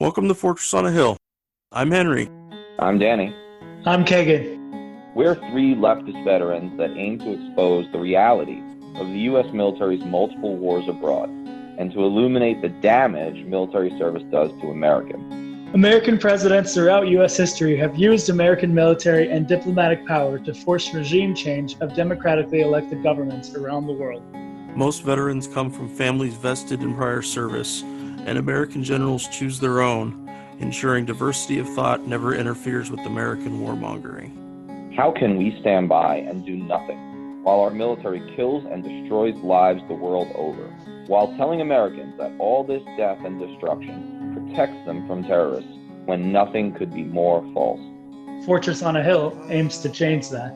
Welcome to Fortress on a Hill. I'm Henry. I'm Danny. I'm Kagan. We're three leftist veterans that aim to expose the reality of the U.S. military's multiple wars abroad and to illuminate the damage military service does to Americans. American presidents throughout U.S. history have used American military and diplomatic power to force regime change of democratically elected governments around the world. Most veterans come from families vested in prior service, and American generals choose their own, ensuring diversity of thought never interferes with American warmongering. How can we stand by and do nothing while our military kills and destroys lives the world over, while telling Americans that all this death and destruction protects them from terrorists when nothing could be more false? Fortress on a Hill aims to change that.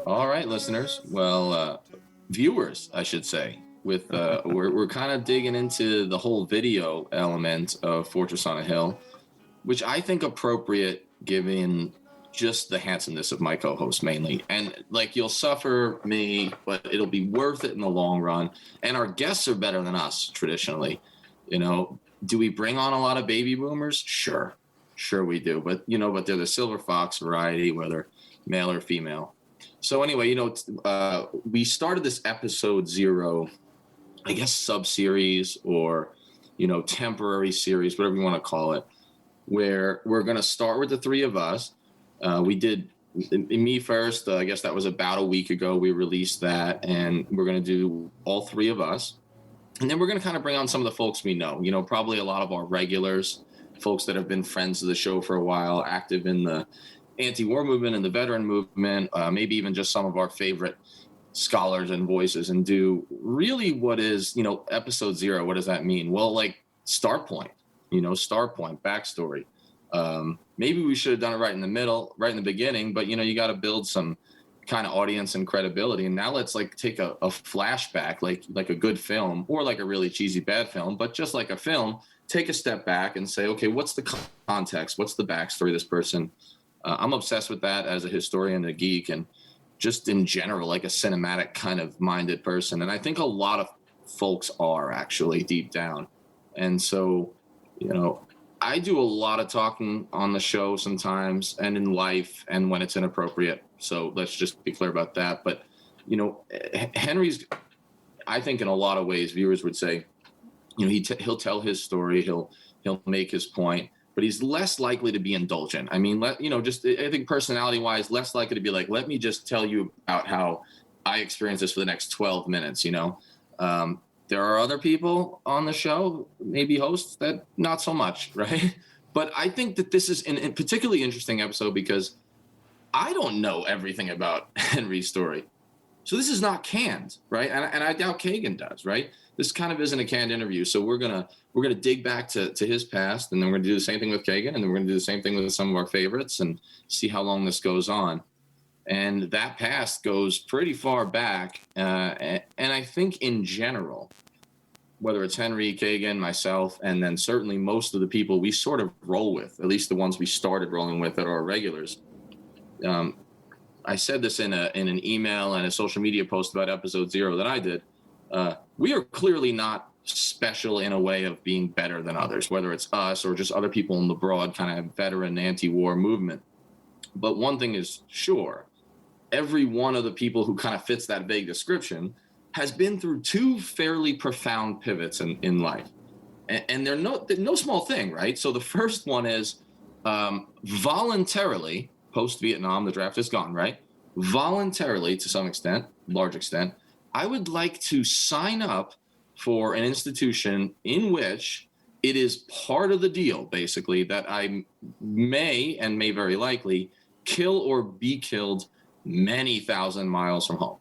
All right, listeners. Well, viewers, I should say. With we're kind of digging into the whole video element of Fortress on a Hill, which I think appropriate given just the handsomeness of my co-host mainly. And like, you'll suffer me, but it'll be worth it in the long run. And our guests are better than us traditionally. You know, do we bring on a lot of baby boomers? Sure we do. But they're the silver fox variety, whether male or female. So anyway, we started this episode 0, I guess sub-series or, temporary series, whatever you want to call it, where we're going to start with the three of us. We did me first. I guess that was about a week ago. We released that, and we're going to do all three of us. And then we're going to kind of bring on some of the folks we know, probably a lot of our regulars, folks that have been friends of the show for a while, active in the anti-war movement and the veteran movement, maybe even just some of our favorite scholars and voices, and do really what is, episode 0. What does that mean? Well, like start point, backstory. Maybe we should have done it right in the middle, right in the beginning, but you got to build some kind of audience and credibility. And now let's take a flashback, like a good film or like a really cheesy bad film, but just like a film, take a step back and say, okay, what's the context? What's the backstory of this person? I'm obsessed with that as a historian, a geek, and just in general, like a cinematic kind of minded person. And I think a lot of folks are actually deep down. And so, I do a lot of talking on the show sometimes and in life and when it's inappropriate. So let's just be clear about that. But, Henry's, I think in a lot of ways, viewers would say, he'll tell his story, he'll make his point, but he's less likely to be indulgent. I mean, I think personality wise, less likely to be like, let me just tell you about how I experienced this for the next 12 minutes, There are other people on the show, maybe hosts, that not so much, right? But I think that this is a particularly interesting episode because I don't know everything about Henri's story. So this is not canned, right? And I doubt Kagan does, right? This kind of isn't a canned interview. So we're gonna dig back to his past, and then we're gonna do the same thing with Kagan, and then we're gonna do the same thing with some of our favorites and see how long this goes on. And that past goes pretty far back. And I think in general, whether it's Henri, Kagan, myself, and then certainly most of the people we sort of roll with, at least the ones we started rolling with that are regulars. I said this in an email and a social media post about episode 0 that I did. We are clearly not special in a way of being better than others, whether it's us or just other people in the broad kind of veteran anti-war movement. But one thing is sure, every one of the people who kind of fits that vague description has been through 2 fairly profound pivots in life. And they're no small thing, right? So the first one is voluntarily, post-Vietnam, the draft is gone, right? Voluntarily, to some extent, large extent, I would like to sign up for an institution in which it is part of the deal, basically, that I may very likely kill or be killed many thousand miles from home.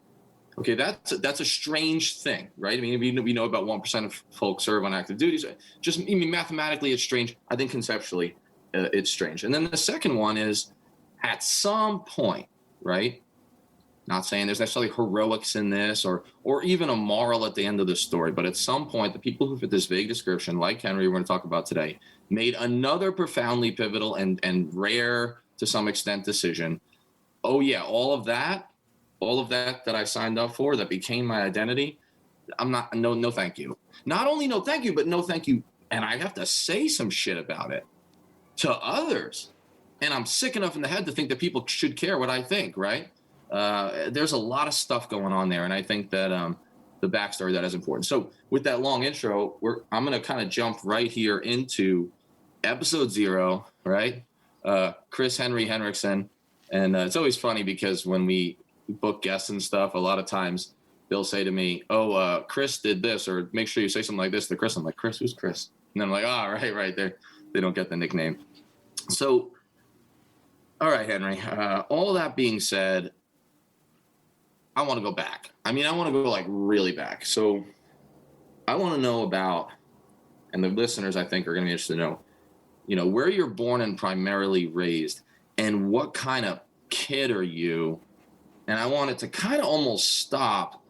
Okay, that's a strange thing, right? I mean, we know about 1% of folks serve on active duties. Mathematically, it's strange. I think conceptually, it's strange. And then the second one is, at some point, right? Not saying there's necessarily heroics in this or even a moral at the end of the story, but at some point, the people who fit this vague description, like Henri, we're going to talk about today, made another profoundly pivotal and rare to some extent decision. Oh yeah, all of that I signed up for, that became my identity, I'm not, no, thank you. Not only no, thank you, but no, thank you. And I have to say some shit about it to others. And I'm sick enough in the head to think that people should care what I think, right? There's a lot of stuff going on there. And I think that the backstory that is important. So with that long intro, I'm going to kind of jump right here into episode 0, right? Chris Henrikson. And it's always funny because when we book guests and stuff, a lot of times they'll say to me, oh, Chris did this, or make sure you say something like this to Chris. I'm like, Chris, who's Chris? And I'm like, oh, right there. They don't get the nickname. So, all right, Henry, all that being said, I want to go back. I mean, I want to go like really back. So I want to know about, and the listeners I think are going to be interested to know, where you're born and primarily raised, and what kind of kid are you? And I want it to kind of almost stop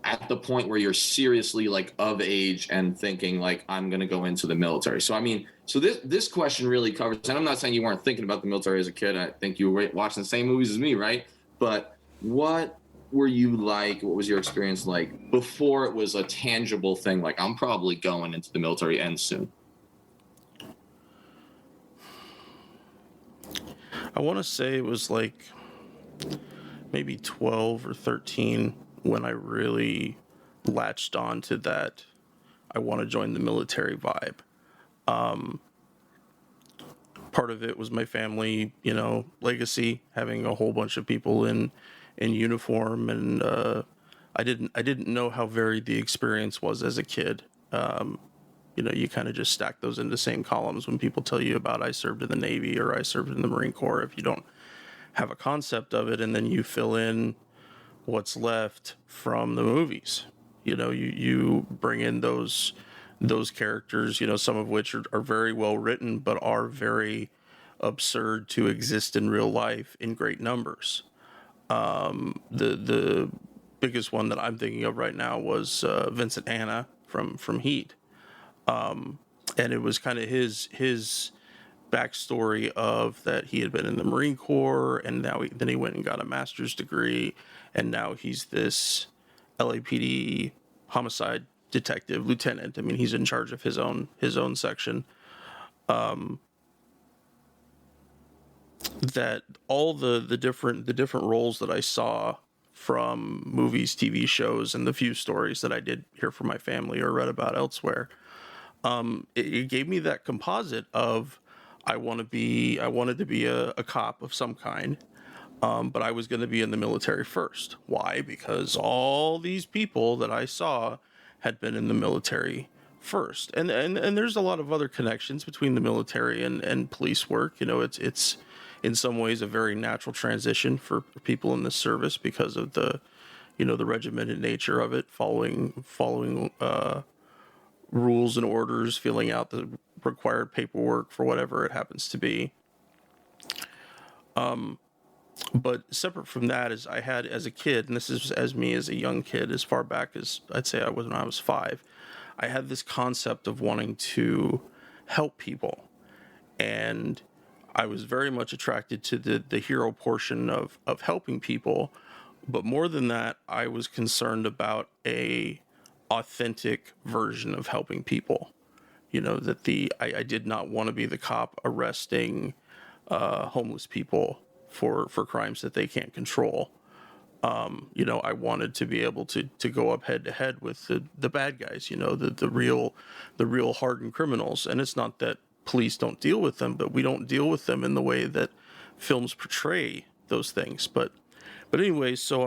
at the point where you're seriously like of age and thinking like, I'm going to go into the military. So, I mean, so this question really covers, and I'm not saying you weren't thinking about the military as a kid. I think you were watching the same movies as me, right? But what were you like? What was your experience like before it was a tangible thing? Like, I'm probably going into the military and soon. I want to say it was like maybe 12 or 13 when I really latched on to that I want to join the military vibe. Part of it was my family, legacy, having a whole bunch of people in uniform, and I didn't know how varied the experience was as a kid. You kind of just stack those into the same columns when people tell you about I served in the Navy or I served in the Marine Corps. If you don't have a concept of it, and then you fill in what's left from the movies, you bring in those characters, some of which are very well written, but are very absurd to exist in real life in great numbers. The biggest one that I'm thinking of right now was Vincent Hanna from Heat. And it was kind of his backstory of that he had been in the Marine Corps, and then he went and got a master's degree, and now he's this LAPD homicide detective lieutenant. I mean, he's in charge of his own section. That all the different roles that I saw from movies, TV shows, and the few stories that I did hear from my family or read about elsewhere, it gave me that composite of I wanted to be a cop of some kind, but I was going to be in the military first. Why? Because all these people that I saw had been in the military first, and there's a lot of other connections between the military and police work. It's in some ways a very natural transition for people in this service because of the regimented nature of it, following rules and orders, filling out the required paperwork for whatever it happens to be. But separate from that is I had as a kid, and this is as me as a young kid, as far back as I'd say I was when I was 5, I had this concept of wanting to help people. And I was very much attracted to the hero portion of helping people. But more than that, I was concerned about a authentic version of helping people. That I did not want to be the cop arresting homeless people for crimes that they can't control. I wanted to be able to go up head to head with the bad guys, the real hardened criminals. And it's not that police don't deal with them, but we don't deal with them in the way that films portray those things. But anyway, so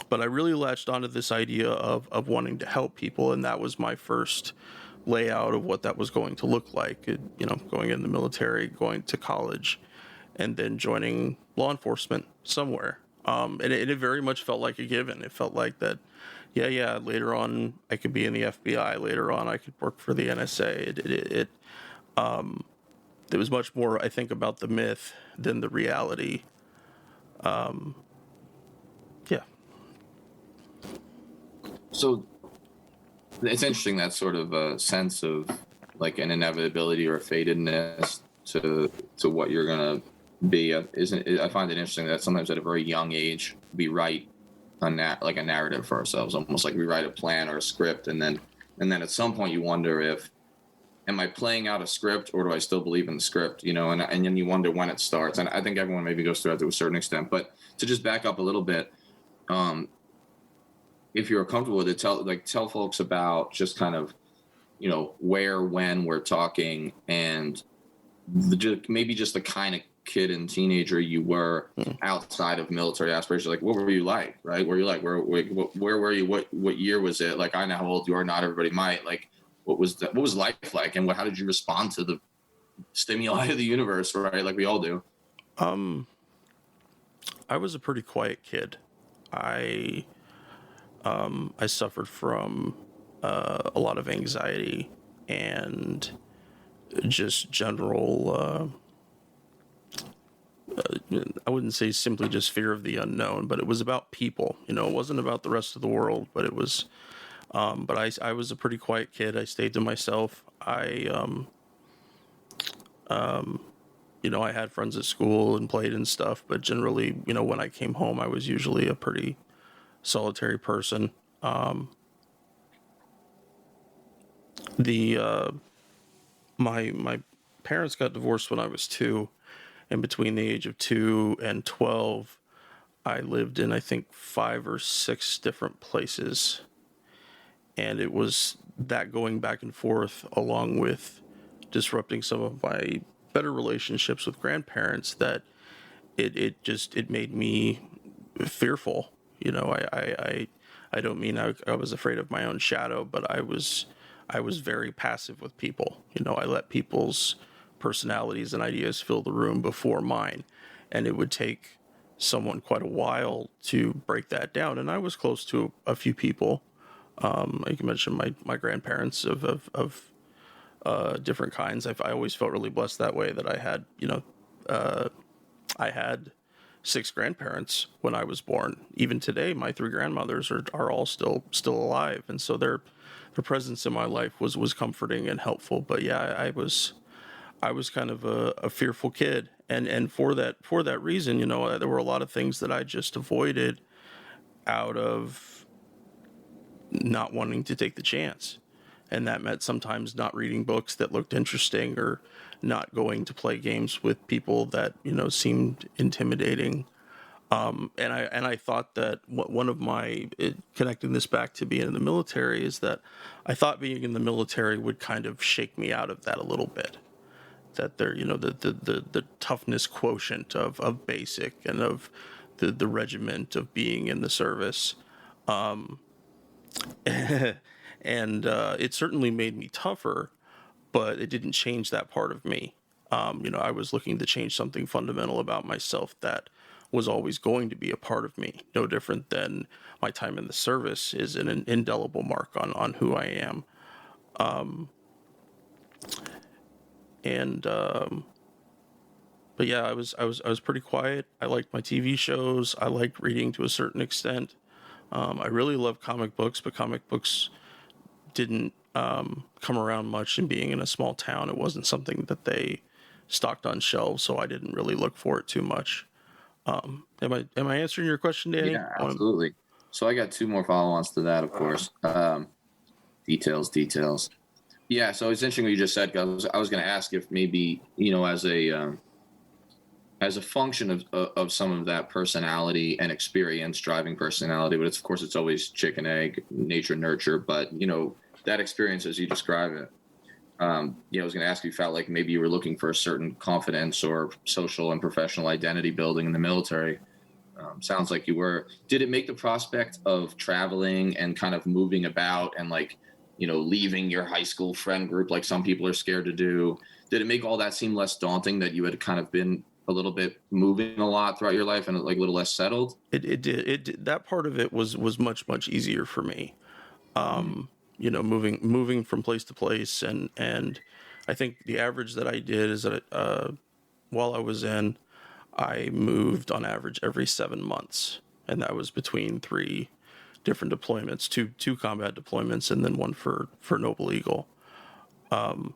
but I really latched onto this idea of wanting to help people, and that was my first layout of what that was going to look like. Going in the military, going to college, and then joining law enforcement somewhere. And it very much felt like a given. It felt like that, yeah. Later on, I could be in the FBI. Later on, I could work for the NSA. It was much more, I think, about the myth than the reality. Yeah. So it's interesting, that sort of a sense of like an inevitability or a fatedness to what you're gonna be. I find it interesting that sometimes at a very young age, be right like a narrative for ourselves, almost like we write a plan or a script, and then at some point you wonder if, am I playing out a script or do I still believe in the script? And then you wonder when it starts. And I think everyone maybe goes through that to a certain extent. But to just back up a little bit, if you're comfortable with it, tell folks about just kind of, where, when we're talking, and maybe just the kind of kid and teenager you were outside of military aspirations. Like, what were you like, right? Where where were you? What year was it? Like, I know how old you are. Not everybody might. Like, what was life like, and how did you respond to the stimuli of the universe, right? Like we all do. I was a pretty quiet kid. I suffered from a lot of anxiety and just general. I wouldn't say simply just fear of the unknown, but it was about people. It wasn't about the rest of the world, but it was. But I was a pretty quiet kid. I stayed to myself. I had friends at school and played and stuff, but generally, when I came home, I was usually a pretty solitary person. My parents got divorced when I was 2, and between the age of 2 and 12, I lived in, I think, 5 or 6 different places. And it was that going back and forth, along with disrupting some of my better relationships with grandparents, that it made me fearful. I don't mean I was afraid of my own shadow, but I was very passive with people. I let people's personalities and ideas fill the room before mine, and it would take someone quite a while to break that down. And I was close to a few people. Like you mentioned, my grandparents of different kinds. I always felt really blessed that way, that I had, I had 6 grandparents when I was born. Even today, my 3 grandmothers are all still alive, and so their presence in my life was comforting and helpful. But yeah, I was kind of a fearful kid, and for that reason, there were a lot of things that I just avoided out of not wanting to take the chance. And that meant sometimes not reading books that looked interesting, or not going to play games with people that, seemed intimidating. And I thought that one of connecting this back to being in the military, is that I thought being in the military would kind of shake me out of that a little bit. That there, the toughness quotient of basic, and of the regiment of being in the service. And it certainly made me tougher, but it didn't change that part of me. I was looking to change something fundamental about myself that was always going to be a part of me. No different than my time in the service is an indelible mark on who I am. But yeah, I was pretty quiet. I liked my TV shows. I liked reading to a certain extent. I really love comic books, but comic books didn't come around much. And being in a small town, it wasn't something that they stocked on shelves, so I didn't really look for it too much. Am I answering your question, Danny? Yeah, absolutely. So I got 2 more follow-ons to that, of course. Details. Yeah, so it's interesting what you just said, because I was going to ask if maybe, as a function of some of that personality and experience driving personality, but it's always chicken egg, nature nurture, but that experience as you describe it, I was going to ask if you felt like maybe you were looking for a certain confidence or social and professional identity building in the military. Sounds like you were. Did it make the prospect of traveling and kind of moving about and leaving your high school friend group, like some people are scared to do, did it make all that seem less daunting, that you had kind of been a little bit moving a lot throughout your life and like a little less settled? It did. That part of it was much easier for me. Moving from place to place, and I think the average that I did is that while I was in, I moved on average every 7 months, and that was between 3 different deployments, two combat deployments, and then one for Noble Eagle. But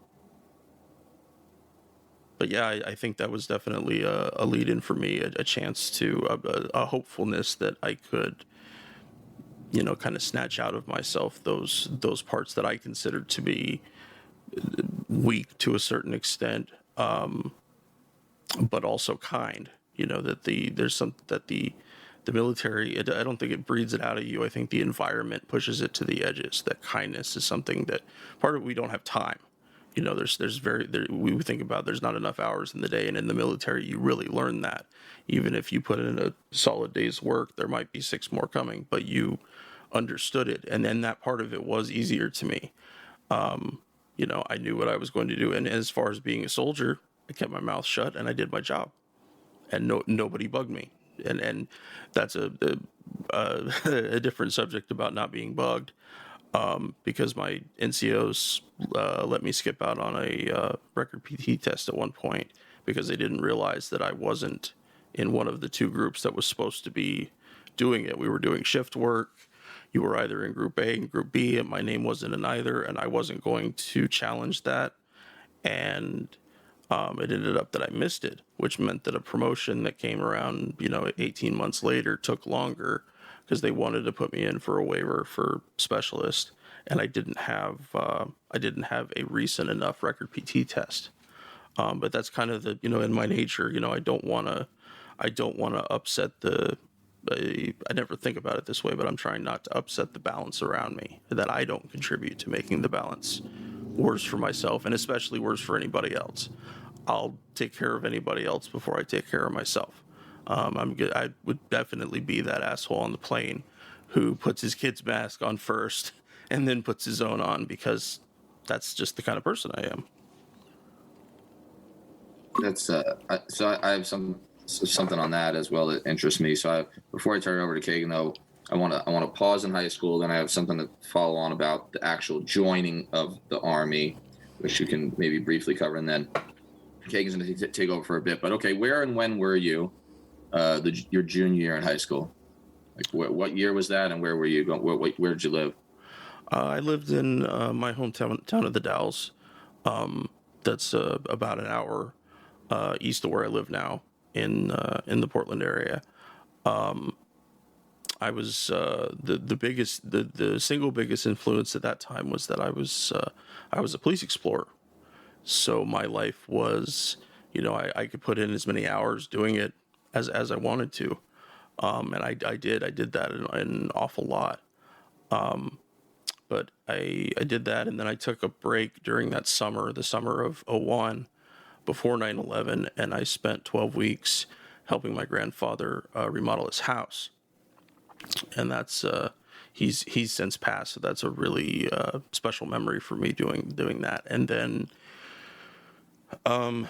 yeah, I think that was definitely a lead in for me, a chance to a hopefulness that I could kind of snatch out of myself those parts that I considered to be weak to a certain extent, but also kind. That the military, I don't think it breeds it out of you. I think the environment pushes it to the edges. That kindness is something that part of it, we don't have time. We think about there's not enough hours in the day, and in the military you really learn that. Even if you put in a solid day's work, there might be 6 more coming, but you understood it, and then that part of it was easier to me. I knew what I was going to do, and as far as being a soldier, I kept my mouth shut and I did my job, and nobody bugged me. And that's a different subject about not being bugged, because my NCOs let me skip out on a record PT test at one point because they didn't realize that I wasn't in one of the 2 groups that was supposed to be doing it. We were doing shift work. You were either in Group A and Group B, and my name wasn't in either, and I wasn't going to challenge that. And it ended up that I missed it, which meant that a promotion that came around, 18 months later took longer because they wanted to put me in for a waiver for specialist, and I didn't have a recent enough record PT test. But that's kind of in my nature, I don't want to upset I never think about it this way, but I'm trying not to upset the balance around me, that I don't contribute to making the balance worse for myself, and especially worse for anybody else. I'll take care of anybody else before I take care of myself. I'm good. I would definitely be that asshole on the plane who puts his kid's mask on first and then puts his own on, because that's just the kind of person I am. That's I have something on that as well that interests me. So before I turn it over to Kagan, though, I want to pause in high school. Then I have something to follow on about the actual joining of the Army, which you can maybe briefly cover, and then Kagan's going to take over for a bit. But okay, where and when were you your junior year in high school? Like what year was that, and where were you going? Where did you live? I lived in my hometown of the Dalles. That's about an hour east of where I live now, in the Portland area. I was the single biggest influence at that time was that I was a police explorer. So my life was, I could put in as many hours doing it as I wanted to, and I did that an awful lot. But I did that, and then I took a break during that summer, the summer of '01, before 9/11, and I spent 12 weeks helping my grandfather remodel his house. And that's he's since passed, so that's a really special memory for me doing that. And then on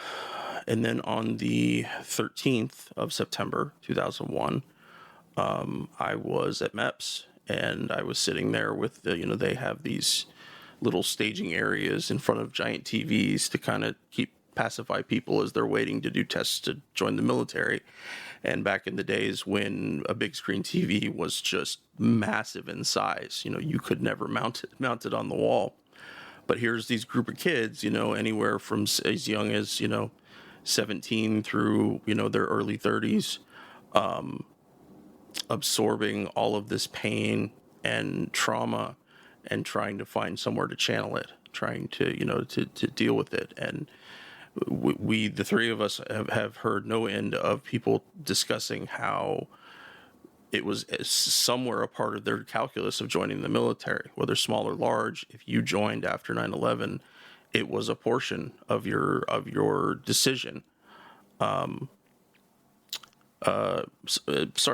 the 13th of September 2001, I was at MEPS, and I was sitting there with they have these little staging areas in front of giant TVs to kind of pacify people as they're waiting to do tests to join the military. And back in the days when a big screen TV was just massive in size, you could never mount it on the wall. But here's these group of kids, anywhere from as young as 17 through their early 30s, absorbing all of this pain and trauma and trying to find somewhere to channel it, trying to to deal with it. And we the 3 of us have heard no end of people discussing how it was somewhere a part of their calculus of joining the military, whether small or large. If you joined after 9/11, it was a portion of your decision. Sorry,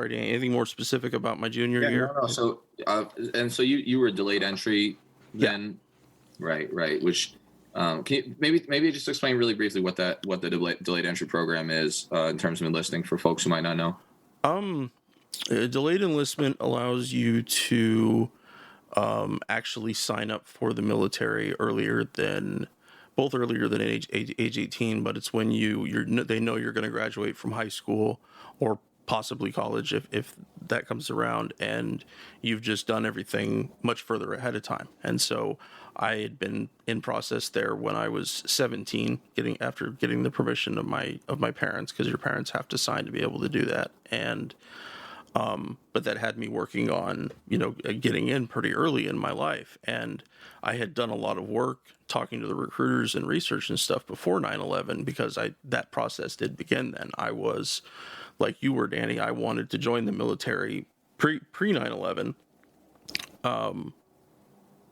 Dan, anything more specific about my junior year? No. So so you were delayed entry then, yeah. Right. Which can you maybe just explain really briefly what the delayed entry program is in terms of enlisting for folks who might not know? Delayed enlistment allows you to actually sign up for the military earlier than age 18, but it's when they know you're going to graduate from high school or possibly college if that comes around, and you've just done everything much further ahead of time. And so I had been in process there when I was 17, after getting the permission of my parents, because your parents have to sign to be able to do that. And But that had me working on, getting in pretty early in my life. And I had done a lot of work talking to the recruiters and research and stuff before 9/11, because that process did begin then. I was, like you were, Danny, I wanted to join the military pre 9/11.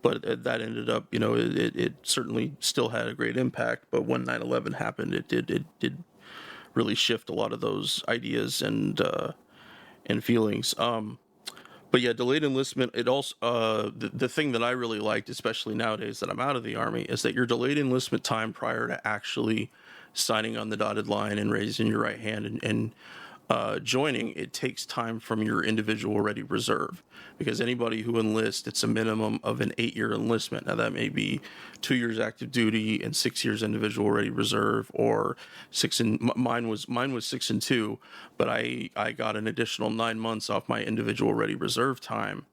But that ended up, it certainly still had a great impact. But when 9/11 happened, it did really shift a lot of those ideas and feelings. But yeah, delayed enlistment. It also the thing that I really liked, especially nowadays that I'm out of the Army, is that your delayed enlistment time prior to actually signing on the dotted line and raising your right hand and joining, it takes time from your individual ready reserve, because anybody who enlists, it's a minimum of an 8-year enlistment. Now that may be 2 years active duty and 6 years individual ready reserve, or mine was 6 and 2, but I got an additional 9 months off my individual ready reserve time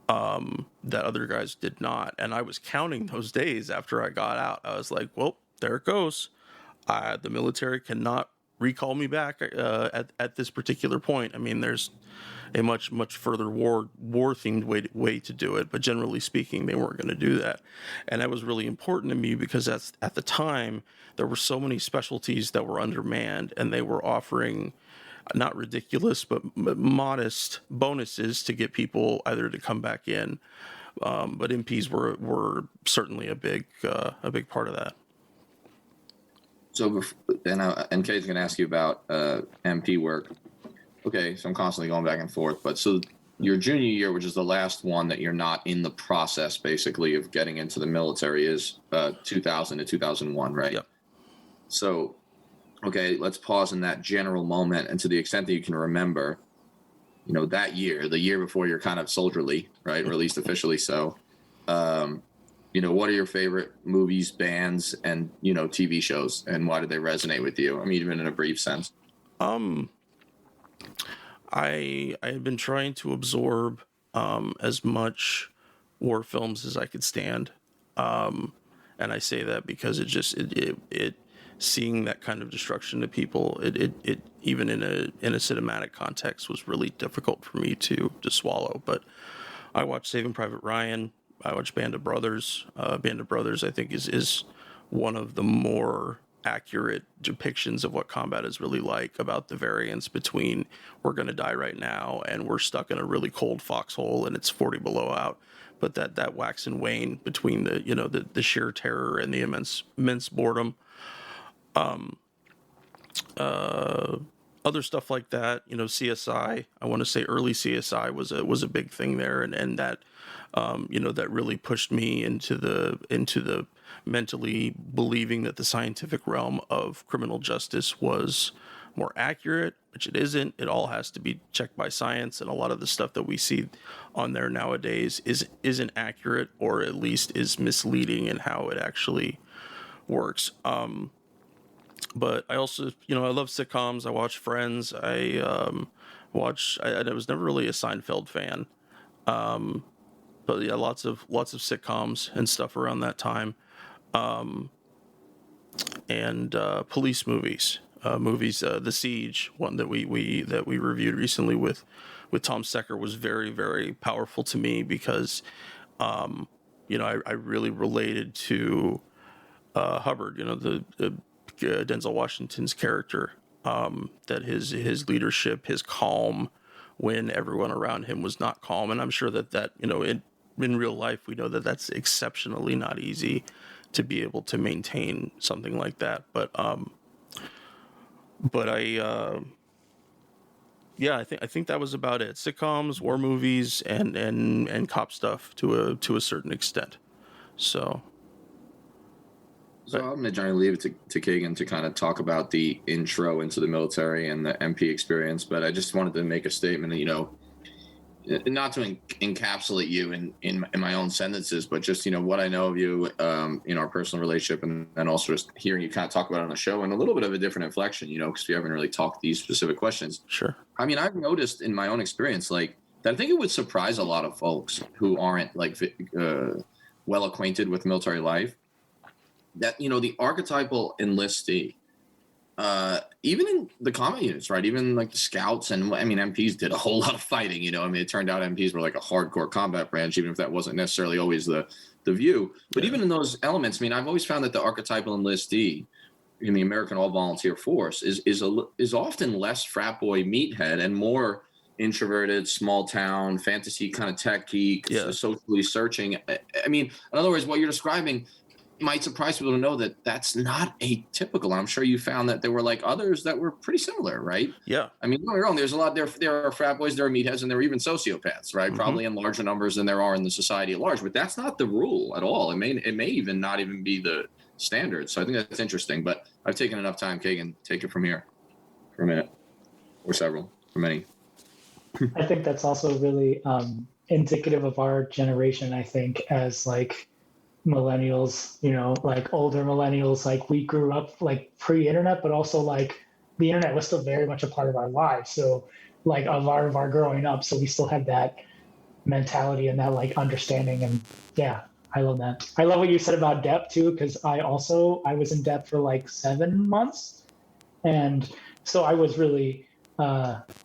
that other guys did not. And I was counting those days after I got out. I was like, well, there it goes. The military cannot recall me back at this particular point. I mean, there's a much further war themed way to do it, but generally speaking, they weren't going to do that. And that was really important to me, because at the time there were so many specialties that were undermanned, and they were offering not ridiculous but modest bonuses to get people either to come back in. But MPs were certainly a big part of that. So, and Kay's going to ask you about MP work. Okay, so I'm constantly going back and forth. But so your junior year, which is the last one that you're not in the process, basically, of getting into the military, is 2000 to 2001, right? Yep. So, okay, let's pause in that general moment, and to the extent that you can remember, that year, the year before you're kind of soldierly, right, or at least officially so. What are your favorite movies, bands, and TV shows, and why do they resonate with you? I mean, even in a brief sense. I had been trying to absorb as much war films as I could stand, and I say that because it seeing that kind of destruction to people, it even in a cinematic context was really difficult for me to swallow. But I watched Saving Private Ryan. I watched Band of Brothers. Band of Brothers, I think, is one of the more accurate depictions of what combat is really like, about the variance between we're going to die right now and we're stuck in a really cold foxhole and it's 40 below out. But that wax and wane between the sheer terror and the immense boredom. Other stuff like that, CSI. I want to say early CSI was a big thing there, and that that really pushed me into the mentally believing that the scientific realm of criminal justice was more accurate, which it isn't. It all has to be checked by science, and a lot of the stuff that we see on there nowadays isn't accurate, or at least is misleading in how it actually works. But I also, I love sitcoms. I watch Friends. I was never really a Seinfeld fan. But yeah, lots of sitcoms and stuff around that time. And police movies. The Siege, one that we reviewed recently with Tom Secker, was very, very powerful to me, because I really related to Hubbard, the Denzel Washington's character, that his leadership, his calm when everyone around him was not calm. And I'm sure that in real life, we know that that's exceptionally not easy to be able to maintain something like that. But I think that was about it. Sitcoms, war movies, and cop stuff to a certain extent. So I'm going to generally leave it to Kagan to kind of talk about the intro into the military and the MP experience. But I just wanted to make a statement that, not to encapsulate you in my own sentences, but just, what I know of you in our personal relationship, and also just hearing you kind of talk about it on the show, and a little bit of a different inflection, because we haven't really talked these specific questions. Sure. I mean, I've noticed in my own experience, that I think it would surprise a lot of folks who aren't well acquainted with military life, that, the archetypal enlistee even in the combat units, right? Even like the scouts and I mean, MPs did a whole lot of fighting. I mean, it turned out MPs were like a hardcore combat branch, even if that wasn't necessarily always the view. But even in those elements, I mean, I've always found that the archetypal enlistee in the American all volunteer force is often less frat boy meathead and more introverted, small town, fantasy kind of tech geek, socially searching. I mean, in other words, what you're describing might surprise people to know that that's not atypical. I'm sure you found that there were like others that were pretty similar, right? Yeah. I mean, don't get me wrong. There's a lot there are frat boys, there are meatheads, and there are even sociopaths, right? Probably in larger numbers than there are in the society at large. But that's not the rule at all. It may even not even be the standard. So I think that's interesting. But I've taken enough time, Kagan. Take it from here for a minute or several, for many. I think that's also really indicative of our generation, I think, as like millennials, like older millennials, like we grew up like pre-internet, but also like the internet was still very much a part of our lives. So like a lot of our growing up, so we still had that mentality and that like understanding. And yeah, I love that. I love what you said about DEP too, because I was in DEP for like 7 months. And so I was really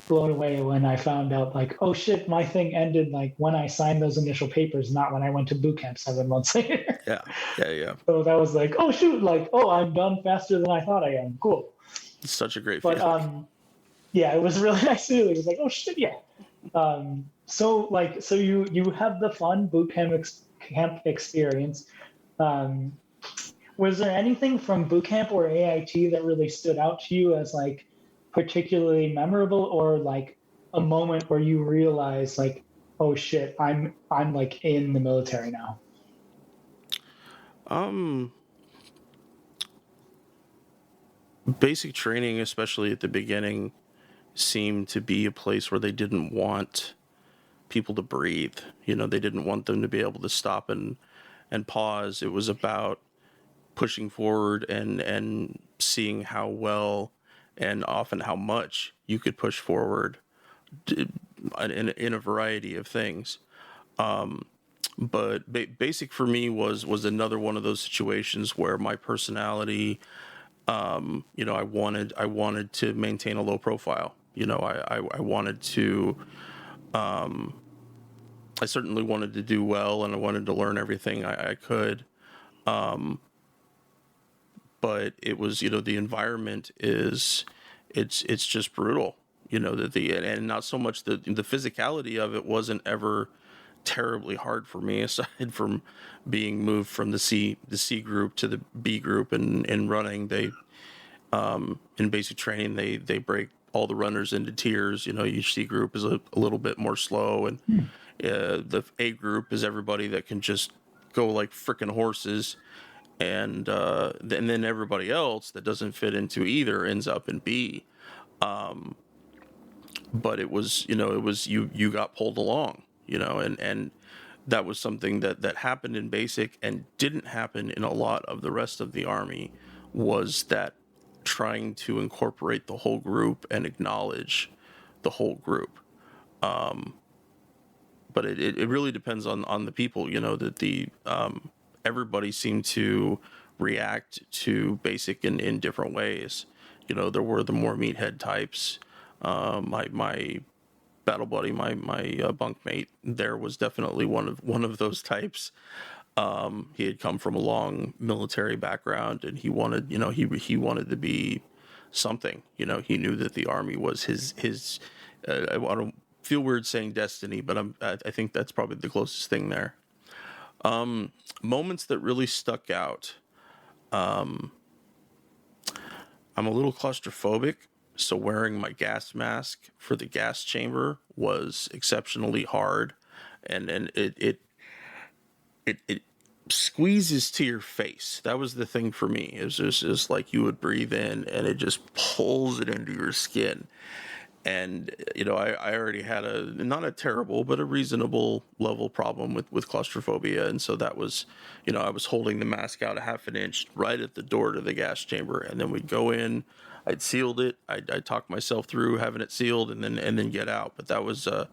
blown away when I found out like, oh shit, my thing ended like when I signed those initial papers, not when I went to boot camp 7 months later. Yeah. So that was like, oh shoot, like, oh, I'm done faster than I thought I am. Cool. It's such a great feeling. But yeah, it was really nice feeling. It was like, oh shit, yeah. So you have the fun boot camp experience. Was there anything from boot camp or AIT that really stood out to you as like particularly memorable, or like a moment where you realize like, oh shit, I'm like in the military now? Basic training, especially at the beginning, seemed to be a place where they didn't want people to breathe. They didn't want them to be able to stop and pause. It was about pushing forward and seeing how well and often how much you could push forward in a variety of things. But basic for me was another one of those situations where my personality, I wanted to maintain a low profile. I wanted to, I certainly wanted to do well, and I wanted to learn everything I could. But it was, the environment it's just brutal, and not so much the physicality of it wasn't ever terribly hard for me, aside from being moved from the C group to the B group and running. They, in basic training, they break all the runners into tiers. Each C group is a little bit more slow, and the A group is everybody that can just go like frickin' horses. And then everybody else that doesn't fit into either ends up in B. But it was, you got pulled along, and that was something that happened in basic and didn't happen in a lot of the rest of the Army, was that trying to incorporate the whole group and acknowledge the whole group. But it really depends on the people, that the everybody seemed to react to basic in different ways. There were the more meathead types. My battle buddy, my bunkmate, there was definitely one of those types. He had come from a long military background, and he wanted, he wanted to be something. He knew that the Army was his. I don't feel weird saying destiny, but I think that's probably the closest thing there. Moments that really stuck out. I'm a little claustrophobic, so wearing my gas mask for the gas chamber was exceptionally hard, and it squeezes to your face. That was the thing for me. It was just like you would breathe in, and it just pulls it into your skin. And, I already had not a terrible, but a reasonable level problem with claustrophobia. And so that was, I was holding the mask out a half an inch right at the door to the gas chamber. And then we'd go in, I'd sealed it. I'd talk myself through having it sealed and then get out. But that was a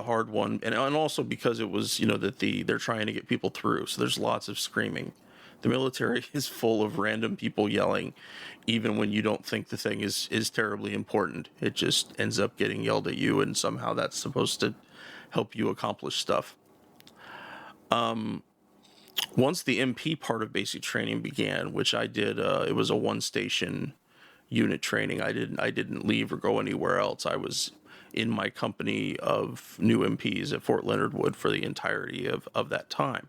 hard one. And also because it was, that they're trying to get people through. So there's lots of screaming The military is full of random people yelling, even when you don't think the thing is terribly important. It just ends up getting yelled at you, and somehow that's supposed to help you accomplish stuff. Once the MP part of basic training began, which I did, it was a one station unit training. I didn't leave or go anywhere else. I was in my company of new MPs at Fort Leonard Wood for the entirety of that time.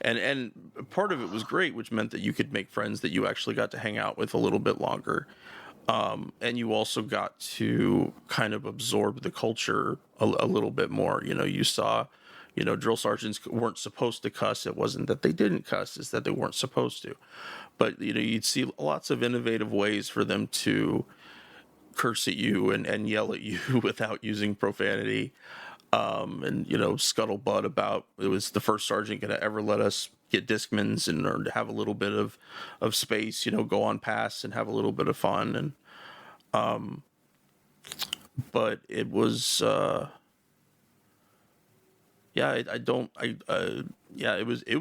And part of it was great, which meant that you could make friends that you actually got to hang out with a little bit longer. And you also got to kind of absorb the culture a little bit more. You saw, drill sergeants weren't supposed to cuss. It wasn't that they didn't cuss, it's that they weren't supposed to. But, you'd see lots of innovative ways for them to curse at you and yell at you without using profanity. And, scuttlebutt about, it was the first sergeant going to ever let us get discmans or have a little bit of space, go on pass and have a little bit of fun. And, but it was, it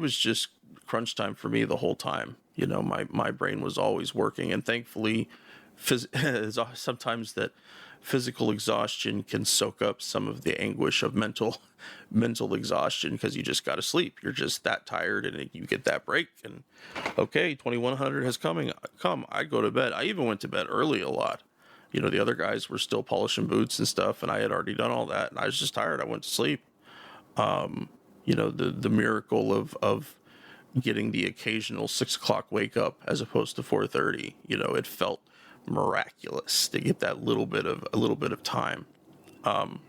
was just crunch time for me the whole time. My brain was always working, and thankfully, sometimes that physical exhaustion can soak up some of the anguish of mental exhaustion, because you just got to sleep. You're just that tired, and you get that break, and okay, 2100 has come. I go to bed. I even went to bed early a lot. The other guys were still polishing boots and stuff, and I had already done all that, and I was just tired. I went to sleep. The miracle of getting the occasional 6 o'clock wake up as opposed to 4:30. It felt miraculous to get that little bit of time. I'm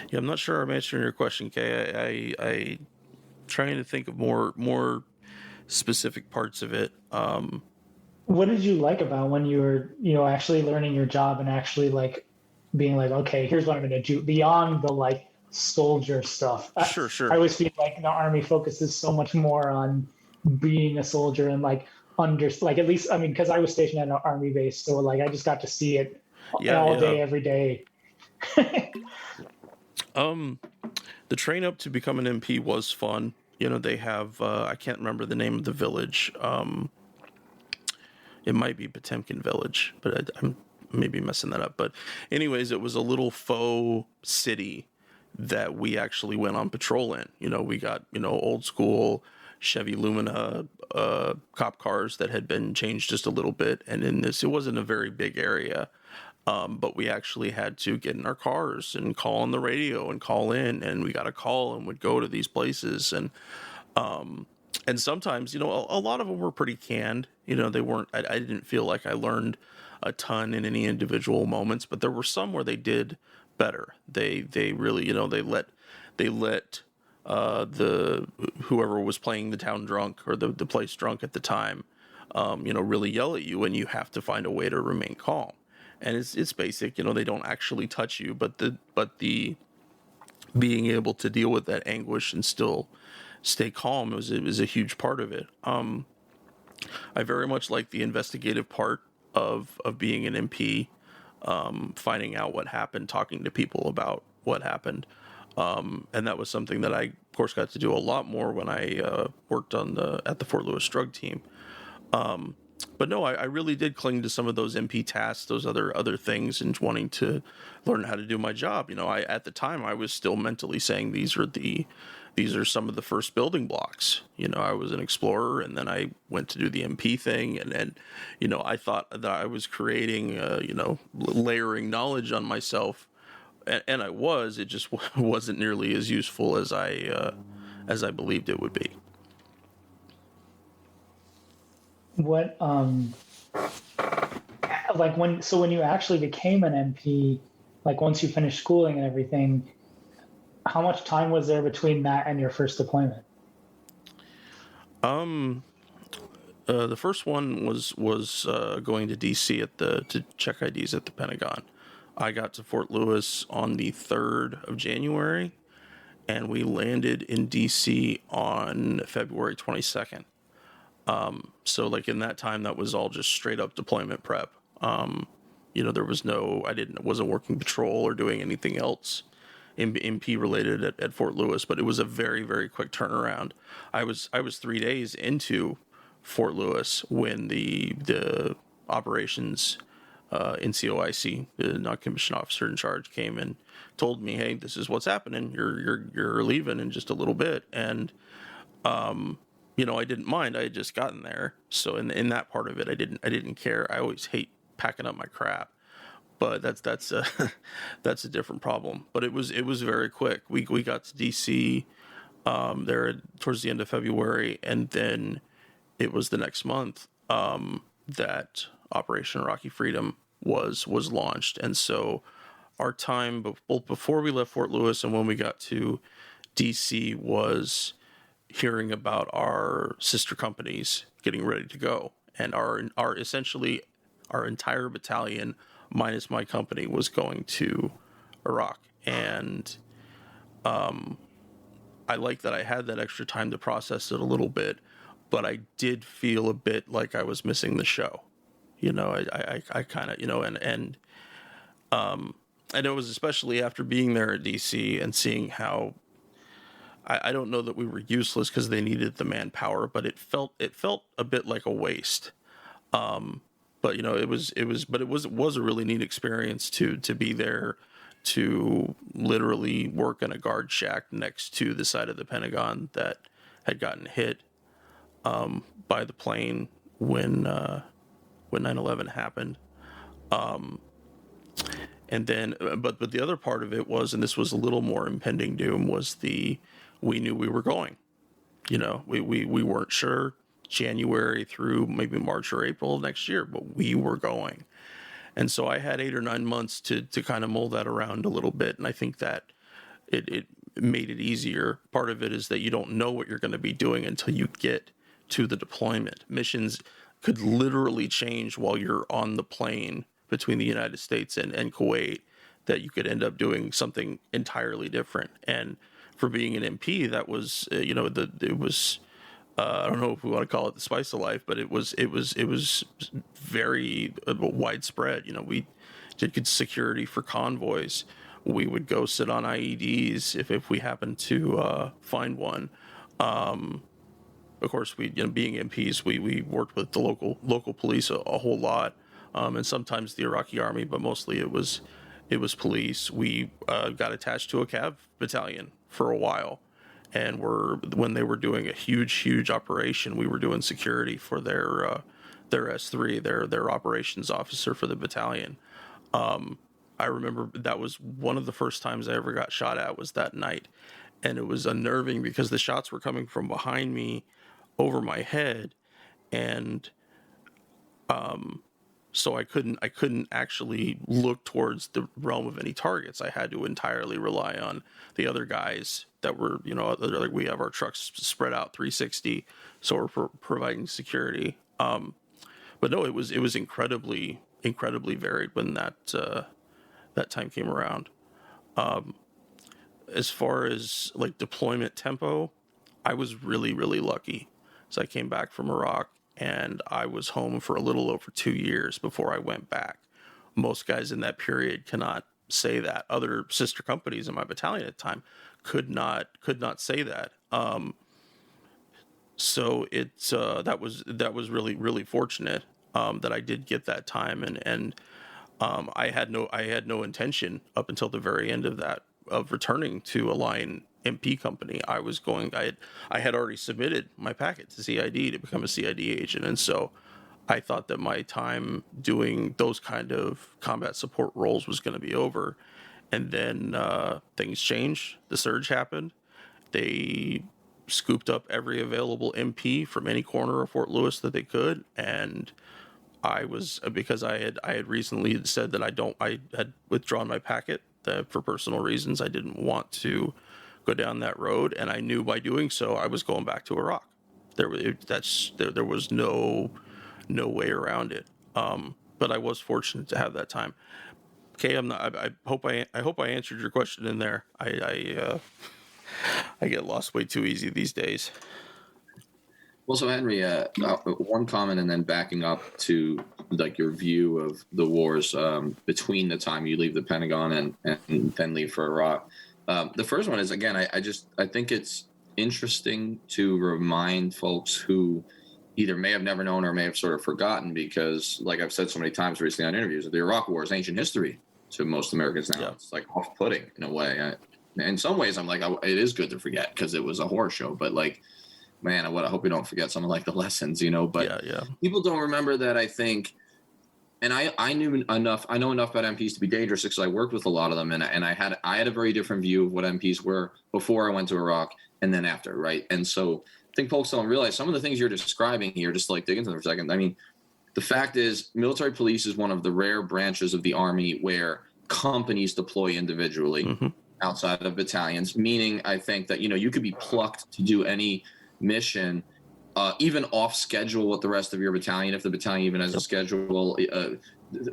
not sure I'm answering your question, Kay. I trying to think of more specific parts of it. What did you like about when you were, actually learning your job and actually like being like, okay, here's what I'm going to do beyond the like soldier stuff? Sure. I always feel like the Army focuses so much more on being a soldier and like at least, I mean, because I was stationed at an Army base, so like I just got to see it all day, every day. The train up to become an MP was fun. They have, I can't remember the name of the village. It might be Potemkin Village, but I'm maybe messing that up. But anyways, it was a little faux city that we actually went on patrol in. We got, old school Chevy Lumina cop cars that had been changed just a little bit. And in this, it wasn't a very big area. But we actually had to get in our cars and call on the radio and call in, and we got a call and would go to these places. And sometimes, a lot of them were pretty canned. They weren't, I didn't feel like I learned a ton in any individual moments, but there were some where they did better. They really, they let the whoever was playing the town drunk or the place drunk at the time, really yell at you, and you have to find a way to remain calm. And it's basic, they don't actually touch you, but the being able to deal with that anguish and still stay calm was a huge part of it. I very much like the investigative part of being an MP, finding out what happened, talking to people about what happened. And that was something that I, of course, got to do a lot more when I worked at the Fort Lewis drug team. But no, I really did cling to some of those MP tasks, those other things, and wanting to learn how to do my job. At the time I was still mentally saying these are some of the first building blocks. I was an explorer, and then I went to do the MP thing, and then, I thought that I was creating, layering knowledge on myself, and I was. It just wasn't nearly as useful as I believed it would be. What like when you actually became an MP, like once you finished schooling and everything, how much time was there between that and your first deployment? The first one was going to DC to check IDs at the Pentagon. I got to Fort Lewis on the 3rd of January, and we landed in DC on February 22nd. So like in that time, that was all just straight up deployment prep. There was wasn't working patrol or doing anything else MP related at Fort Lewis, but it was a very, very quick turnaround. I was 3 days into Fort Lewis when the operations NCOIC, the non-commissioned officer in charge, came and told me, "Hey, this is what's happening. You're leaving in just a little bit." And I didn't mind. I had just gotten there, so in that part of it, I didn't care. I always hate packing up my crap, but that's a that's a different problem. But it was very quick. We got to DC there towards the end of February, and then it was the next month that Operation Iraqi Freedom was launched. And so our time both before we left Fort Lewis and when we got to DC was hearing about our sister companies getting ready to go, and our essentially our entire battalion minus my company was going to Iraq. And I like that I had that extra time to process it a little bit, but I did feel a bit like I was missing the show. I kind of, and it was especially after being there at DC and seeing how I don't know that we were useless because they needed the manpower, but it felt a bit like a waste. But it was a really neat experience to be there, to literally work in a guard shack next to the side of the Pentagon that had gotten hit by the plane when 9/11 happened. And then, but the other part of it was, and this was a little more impending doom, was we knew we were going. We weren't sure January through maybe March or April of next year, but we were going. And so I had 8 or 9 months to kind of mull that around a little bit. And I think that it made it easier. Part of it is that you don't know what you're going to be doing until you get to the deployment. Missions could literally change while you're on the plane between the United States and Kuwait, that you could end up doing something entirely different. And for being an MP, that was, it was, I don't know if we want to call it the spice of life, but it was very widespread. We did security for convoys. We would go sit on IEDs if we happened to find one. Of course, being MPs, we worked with the local police a whole lot, and sometimes the Iraqi army, but mostly it was police. We got attached to a cav battalion for a while, and when they were doing a huge operation, we were doing security for their S3, their operations officer for the battalion. I remember that was one of the first times I ever got shot at, was that night, and it was unnerving because the shots were coming from behind me over my head, and so I couldn't actually look towards the realm of any targets. I had to entirely rely on the other guys that were, we have our trucks spread out 360, so we're providing security. But no, it was incredibly varied when that time came around. As far as like deployment tempo, I was really lucky. So I came back from Iraq, and I was home for a little over 2 years before I went back. Most guys in that period cannot say that. Other sister companies in my battalion at the time could not say that. So it's that was really fortunate that I did get that time, and I had no intention up until the very end of that of returning to a line MP company. I had already submitted my packet to CID to become a CID agent, and so I thought that my time doing those kind of combat support roles was going to be over. And then things changed. The surge happened. They scooped up every available MP from any corner of Fort Lewis that they could, and because I had recently said that I had withdrawn my packet, that for personal reasons I didn't want to go down that road, and I knew by doing so I was going back to Iraq. There was no way around it. But I was fortunate to have that time. Okay, I hope I answered your question in there. I get lost way too easy these days. Well, so Henry, one comment, and then backing up to like your view of the wars between the time you leave the Pentagon and then leave for Iraq. The first one is, again, I think it's interesting to remind folks who either may have never known or may have sort of forgotten, because, like I've said so many times recently on interviews, the Iraq War is ancient history to most Americans now. Yeah. It's like off-putting in a way. In some ways, I'm like, it is good to forget because it was a horror show. But like, man, I hope we don't forget some of like the lessons, But people don't remember that, I think. And I know enough about MPs to be dangerous because I worked with a lot of them, and I had a very different view of what MPs were before I went to Iraq and then after, right? And so I think folks don't realize some of the things you're describing here. Just like dig into them for a second. I mean, the fact is, military police is one of the rare branches of the Army where companies deploy individually outside of battalions. Meaning, I think that you could be plucked to do any mission. Even off schedule with the rest of your battalion, if the battalion even has a schedule.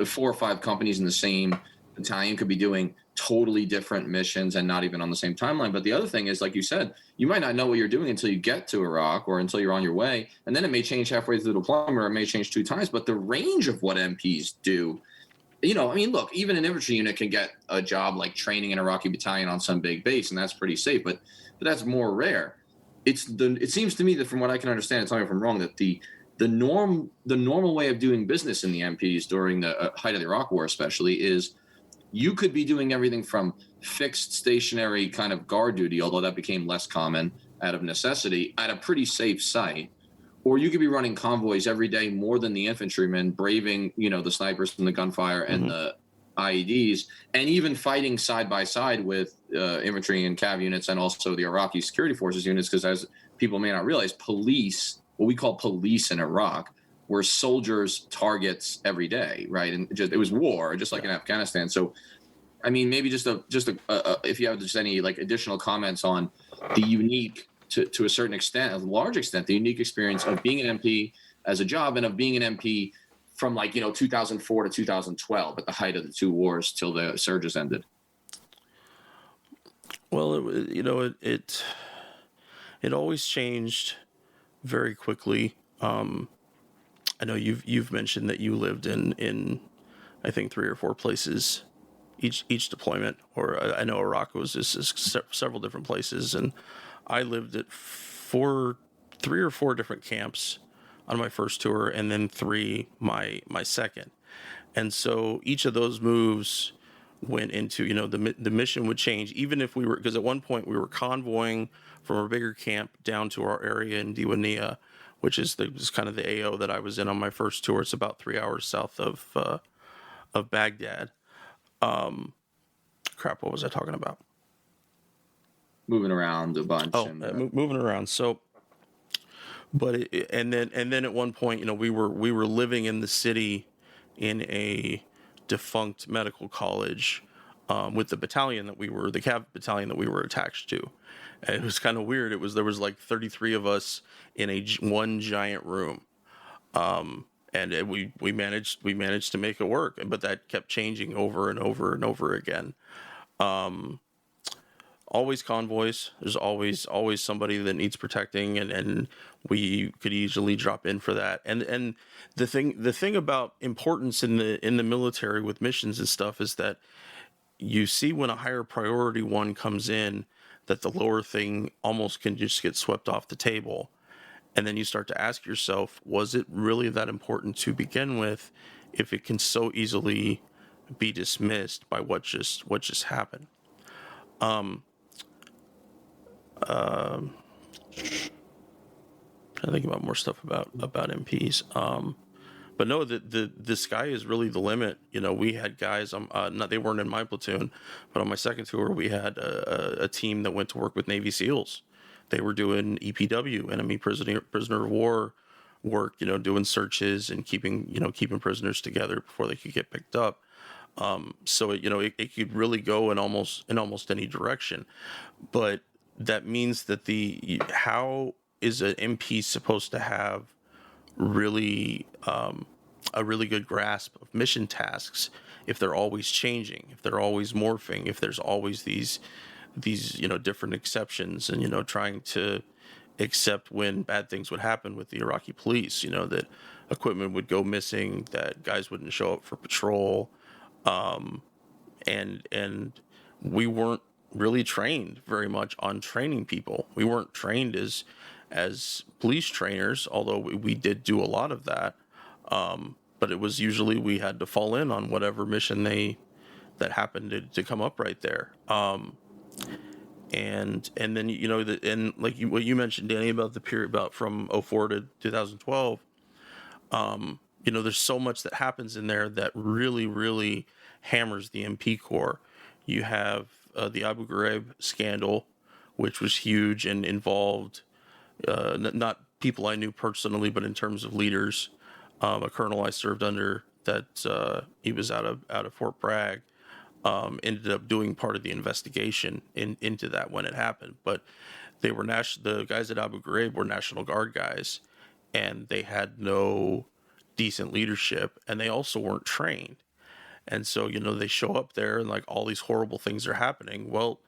4 or 5 companies in the same battalion could be doing totally different missions and not even on the same timeline. But the other thing is, like you said, you might not know what you're doing until you get to Iraq or until you're on your way, and then it may change halfway through the deployment, or it may change 2 times. But the range of what MPs do, I mean, look, even an infantry unit can get a job like training an Iraqi battalion on some big base, and that's pretty safe. But that's more rare. It seems to me that, from what I can understand, tell me if I'm wrong, that the normal way of doing business in the MPs during the height of the Iraq War, especially, is you could be doing everything from fixed stationary kind of guard duty, although that became less common out of necessity, at a pretty safe site, or you could be running convoys every day more than the infantrymen, braving the snipers and the gunfire and the IEDs, and even fighting side by side with infantry and cav units, and also the Iraqi security forces units, because, as people may not realize, police, what we call police in Iraq, were soldiers' targets every day, right? And it was war, just like in Afghanistan. So, I mean, maybe just if you have just any like additional comments on the unique, to a certain extent, a large extent, the unique experience of being an MP as a job, and of being an MP from 2004 to 2012 at the height of the 2 wars till the surges ended. Well, it always changed very quickly. I know you've mentioned that you lived in I think 3 or 4 places each deployment, or I know Iraq was just several different places, and I lived at 3 or 4 different camps on my first tour, and then 3 my second. And so each of those moves went into, the mission would change, even if we were, because at one point we were convoying from a bigger camp down to our area in Diwania, which is kind of the AO that I was in on my first tour. It's about 3 hours south of Baghdad. Crap, what was I talking about? Moving around a bunch. Moving around. So, but and then at one point, we were living in the city in a defunct medical college with the battalion the cav battalion that we were attached to. And it was kind of weird. There was like 33 of us in one giant room, and we managed to make it work. But that kept changing over and over and over again. Always convoys. There's always somebody that needs protecting, and we could easily drop in for that. And the thing about importance in the military with missions and stuff is that you see when a higher priority one comes in, that the lower thing almost can just get swept off the table. And then you start to ask yourself, was it really that important to begin with, if it can so easily be dismissed by what just happened? Trying to think about more stuff about MPs. But no, the sky is really the limit. We had guys. They weren't in my platoon, but on my second tour, we had a team that went to work with Navy SEALs. They were doing EPW, enemy prisoner of war work. Doing searches and keeping prisoners together before they could get picked up. So it could really go in almost any direction, but that means that how is an MP supposed to have really a really good grasp of mission tasks if they're always changing, if they're always morphing, if there's always these different exceptions, and trying to accept when bad things would happen with the Iraqi police, that equipment would go missing, that guys wouldn't show up for patrol, and we weren't really trained very much on training people. We weren't trained as police trainers, although we did do a lot of that. But it was usually we had to fall in on whatever mission that happened to come up right there. And then and like what you mentioned, Danny, about the period about from '04 to 2012. There's so much that happens in there that really, really hammers the MP Corps. You have the Abu Ghraib scandal, which was huge and involved not people I knew personally, but in terms of leaders. A colonel I served under that he was out of Fort Bragg ended up doing part of the investigation into that when it happened. But they were the guys at Abu Ghraib were National Guard guys, and they had no decent leadership, and they also weren't trained. And so, they show up there and like all these horrible things are happening. Well,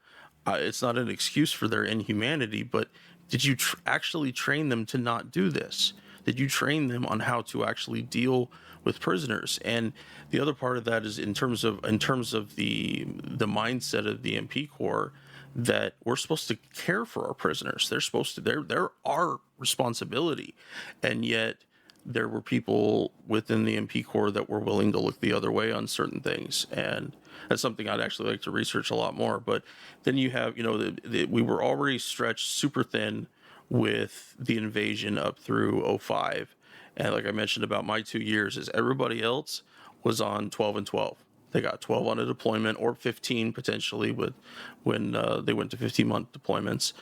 it's not an excuse for their inhumanity, but did you actually train them to not do this? Did you train them on how to actually deal with prisoners? And the other part of that is in terms of the mindset of the MP Corps, that we're supposed to care for our prisoners. They're our responsibility. And yet there were people within the MP Corps that were willing to look the other way on certain things. And that's something I'd actually like to research a lot more. But then you have, we were already stretched super thin with the invasion up through '05. And like I mentioned about my 2 years, is everybody else was on 12 and 12. They got 12 on a deployment, or 15 potentially when they went to 15-month deployments.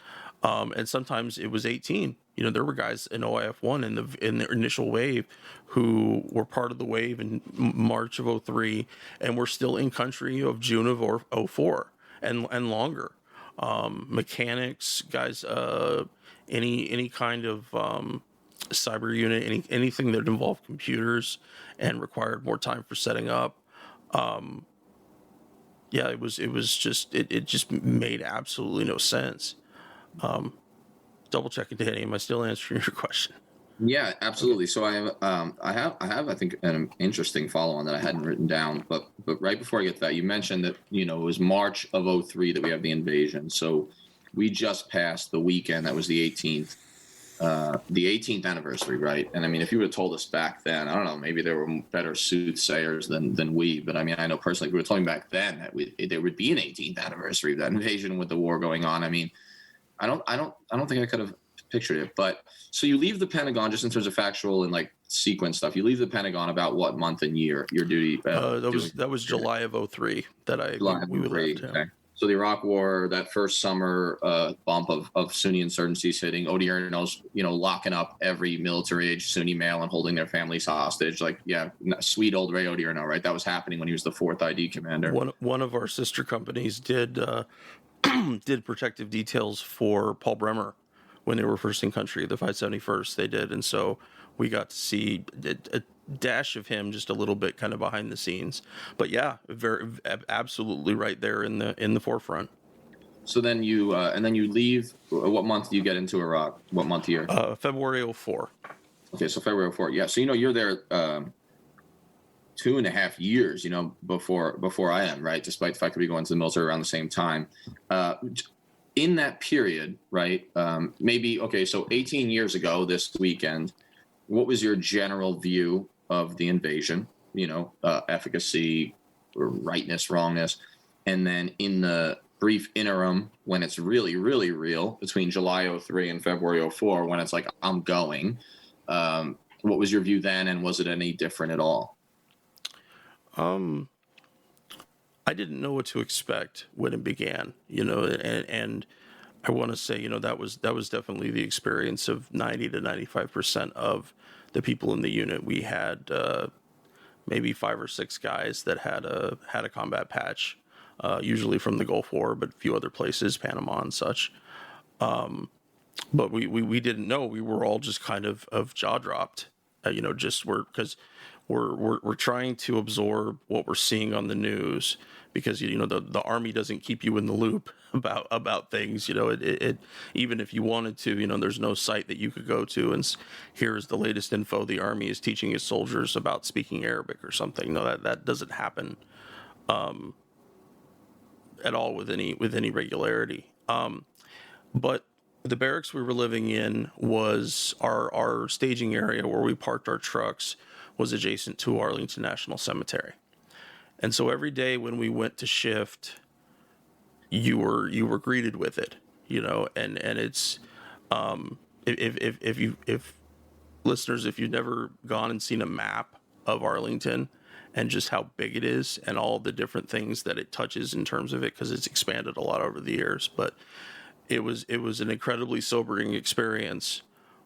And sometimes it was 18. There were guys in OIF1 in the initial wave who were part of the wave in March of '03 and were still in country of June of '04 and longer. Mechanics, guys, any kind of cyber unit, anything that involved computers and required more time for setting up. It just made absolutely no sense. Double checking, Danny, am I still answering your question? Yeah, absolutely. So I have I think an interesting follow on that I hadn't written down, but right before I get to that, you mentioned that it was March of '03 that we have the invasion. So we just passed the weekend that was the 18th anniversary, right? And I mean, if you would have told us back then, I don't know, maybe there were better soothsayers than we, but I mean, I know personally, we were told back then that there would be an 18th anniversary of that invasion with the war going on. I mean, I don't think I could have pictured it. But so you leave the Pentagon, just in terms of factual and like sequence stuff. You leave the Pentagon about what month and year your duty? That was July of '03 that we left. Okay. So the Iraq War, that first summer bump of Sunni insurgencies hitting, Odierno's, locking up every military-age Sunni male and holding their families hostage. Like, yeah, sweet old Ray Odierno, right? That was happening when he was the 4th ID commander. One of our sister companies did protective details for Paul Bremer when they were first in country, the 571st. They did, and so we got to see a dash of him, just a little bit, kind of behind the scenes. But yeah, very absolutely right there in the forefront. So then you leave. What month do you get into Iraq? What month year? February '04. Okay, so February '04. Yeah, so you're there 2.5 years, before I am, right? Despite the fact that we go into the military around the same time. In that period, right? So 18 years ago this weekend, what was your general view of the invasion? Efficacy, or rightness, wrongness, and then in the brief interim when it's really, really real between July '03 and February '04, when it's like I'm going. What was your view then, and was it any different at all? I didn't know what to expect when it began, and I want to say, that was definitely the experience of 90 to 95% of the people in the unit. We had maybe 5 or 6 guys that had a combat patch, usually from the Gulf War, but a few other places, Panama and such. But we didn't know. We were all just kind of jaw dropped, because we're trying to absorb what we're seeing on the news, because the Army doesn't keep you in the loop about things. It even if you wanted to, there's no site that you could go to and here's the latest info the Army is teaching its soldiers about speaking Arabic or something. No, that doesn't happen. at all with any regularity. But the barracks we were living in was our staging area where we parked our trucks was adjacent to Arlington National Cemetery. And so every day when we went to shift, you were greeted with it, and it's if listeners, if you've never gone and seen a map of Arlington and just how big it is and all the different things that it touches in terms of it, because it's expanded a lot over the years, but it was an incredibly sobering experience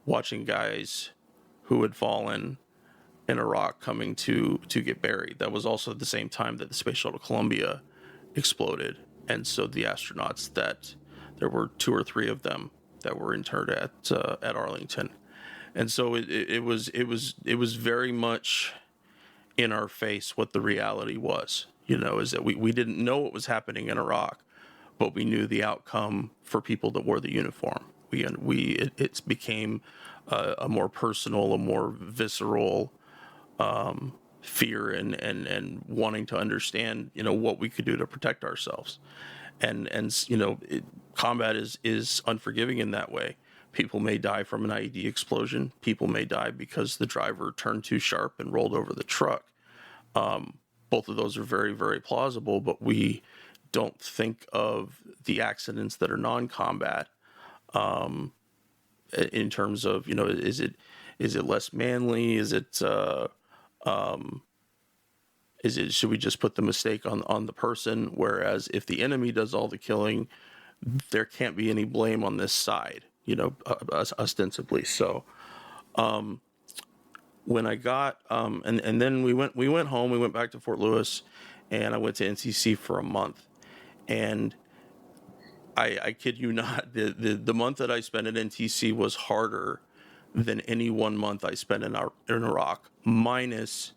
watching guys who had fallen in Iraq coming to get buried. That was also at the same time that the Space Shuttle Columbia exploded, and so the astronauts, that there were 2 or 3 of them that were interred at Arlington, and so it was very much in our face what the reality was. Is that we didn't know what was happening in Iraq, but we knew the outcome for people that wore the uniform. It became a more personal, a more visceral fear and wanting to understand, what we could do to protect ourselves. And combat is unforgiving in that way. People may die from an IED explosion. People may die because the driver turned too sharp and rolled over the truck. Both of those are very, very plausible, but we don't think of the accidents that are non-combat in terms of, is it less manly? Should we just put the mistake on the person? Whereas if the enemy does all the killing, there can't be any blame on this side, ostensibly. So, when I got, and then we went home, we went back to Fort Lewis, and I went to NCC for a month. And I kid you not, the month that I spent at NTC was harder than any one month I spent in Iraq, minus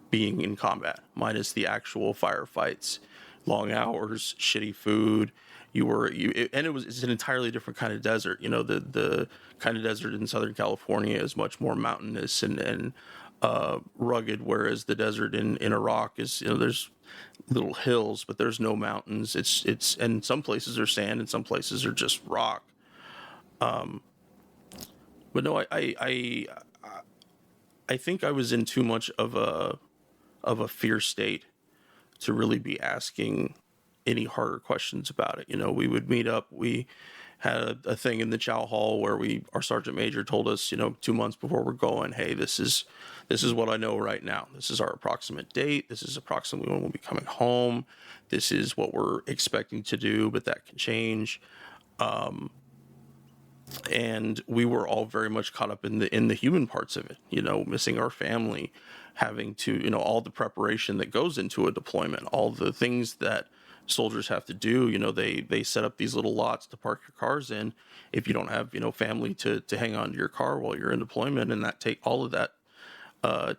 being in combat, minus the actual firefights, long hours, shitty food. It's an entirely different kind of desert. The kind of desert in Southern California is much more mountainous and rugged, whereas the desert in Iraq is, there's little hills, but there's no mountains. It's and some places are sand and some places are just rock. But no, I think I was in too much of a fear state to really be asking any harder questions about it. We would meet up. We had a thing in the chow hall where our sergeant major told us, 2 months before we're going, hey, this is what I know right now. This is our approximate date. This is approximately when we'll be coming home. This is what we're expecting to do, but that can change. And we were all very much caught up in the human parts of it, missing our family, having to, all the preparation that goes into a deployment, all the things that soldiers have to do. They set up these little lots to park your cars in if you don't have, family to hang on to your car while you're in deployment, and all of that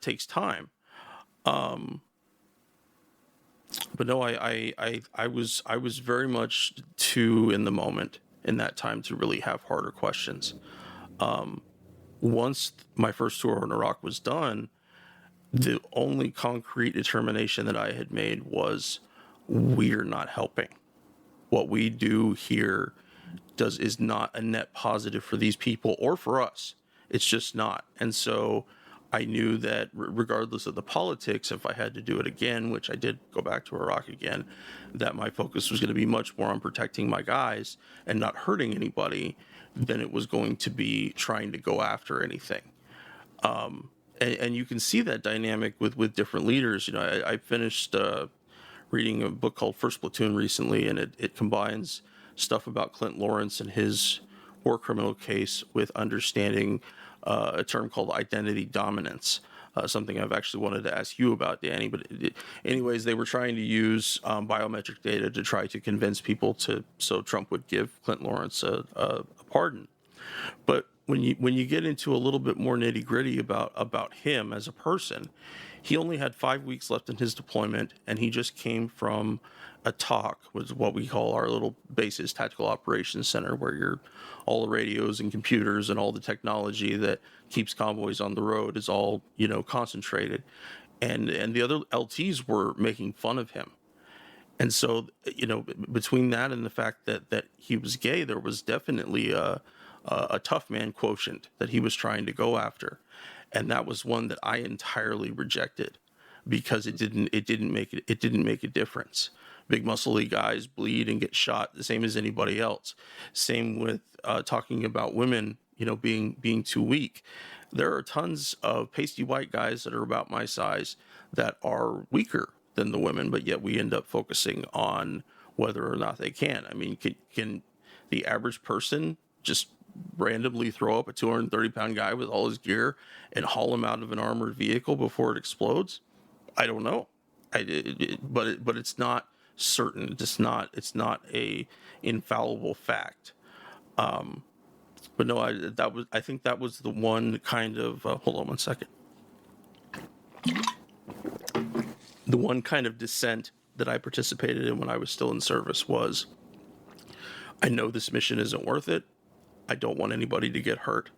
takes time. But no, I was very much too in the moment in that time to really have harder questions. Once my first tour in Iraq was done, the only concrete determination that I had made was, we're not helping. What we do here is not a net positive for these people or for us. It's just not. And so I knew that regardless of the politics, if I had to do it again, which I did go back to Iraq again, that my focus was going to be much more on protecting my guys and not hurting anybody than it was going to be trying to go after anything. And you can see that dynamic with different leaders. I finished reading a book called First Platoon recently, and it combines stuff about Clint Lawrence and his war criminal case with understanding a term called identity dominance, something I've actually wanted to ask you about, Danny. But anyways, they were trying to use biometric data to try to convince people so Trump would give Clint Lawrence a pardon. But when you get into a little bit more nitty gritty about him as a person, he only had 5 weeks left in his deployment, and he just came from a TOC, which is what we call our little bases, Tactical Operations Center, where all the radios and computers and all the technology that keeps convoys on the road is all, concentrated. And the other LTs were making fun of him. And so, between that and the fact that he was gay, there was definitely a tough man quotient that he was trying to go after, and that was one that I entirely rejected because it didn't make a difference. Big muscly guys bleed and get shot the same as anybody else. Same with talking about women, being too weak. There are tons of pasty white guys that are about my size that are weaker than the women, but yet we end up focusing on whether or not they can. I mean, can the average person just randomly throw up a 230-pound guy with all his gear and haul him out of an armored vehicle before it explodes? I don't know. But it's not certain. It's not a infallible fact. But no, I think that was the one kind of hold on one second. The one kind of dissent that I participated in when I was still in service was, I know this mission isn't worth it. I don't want anybody to get hurt,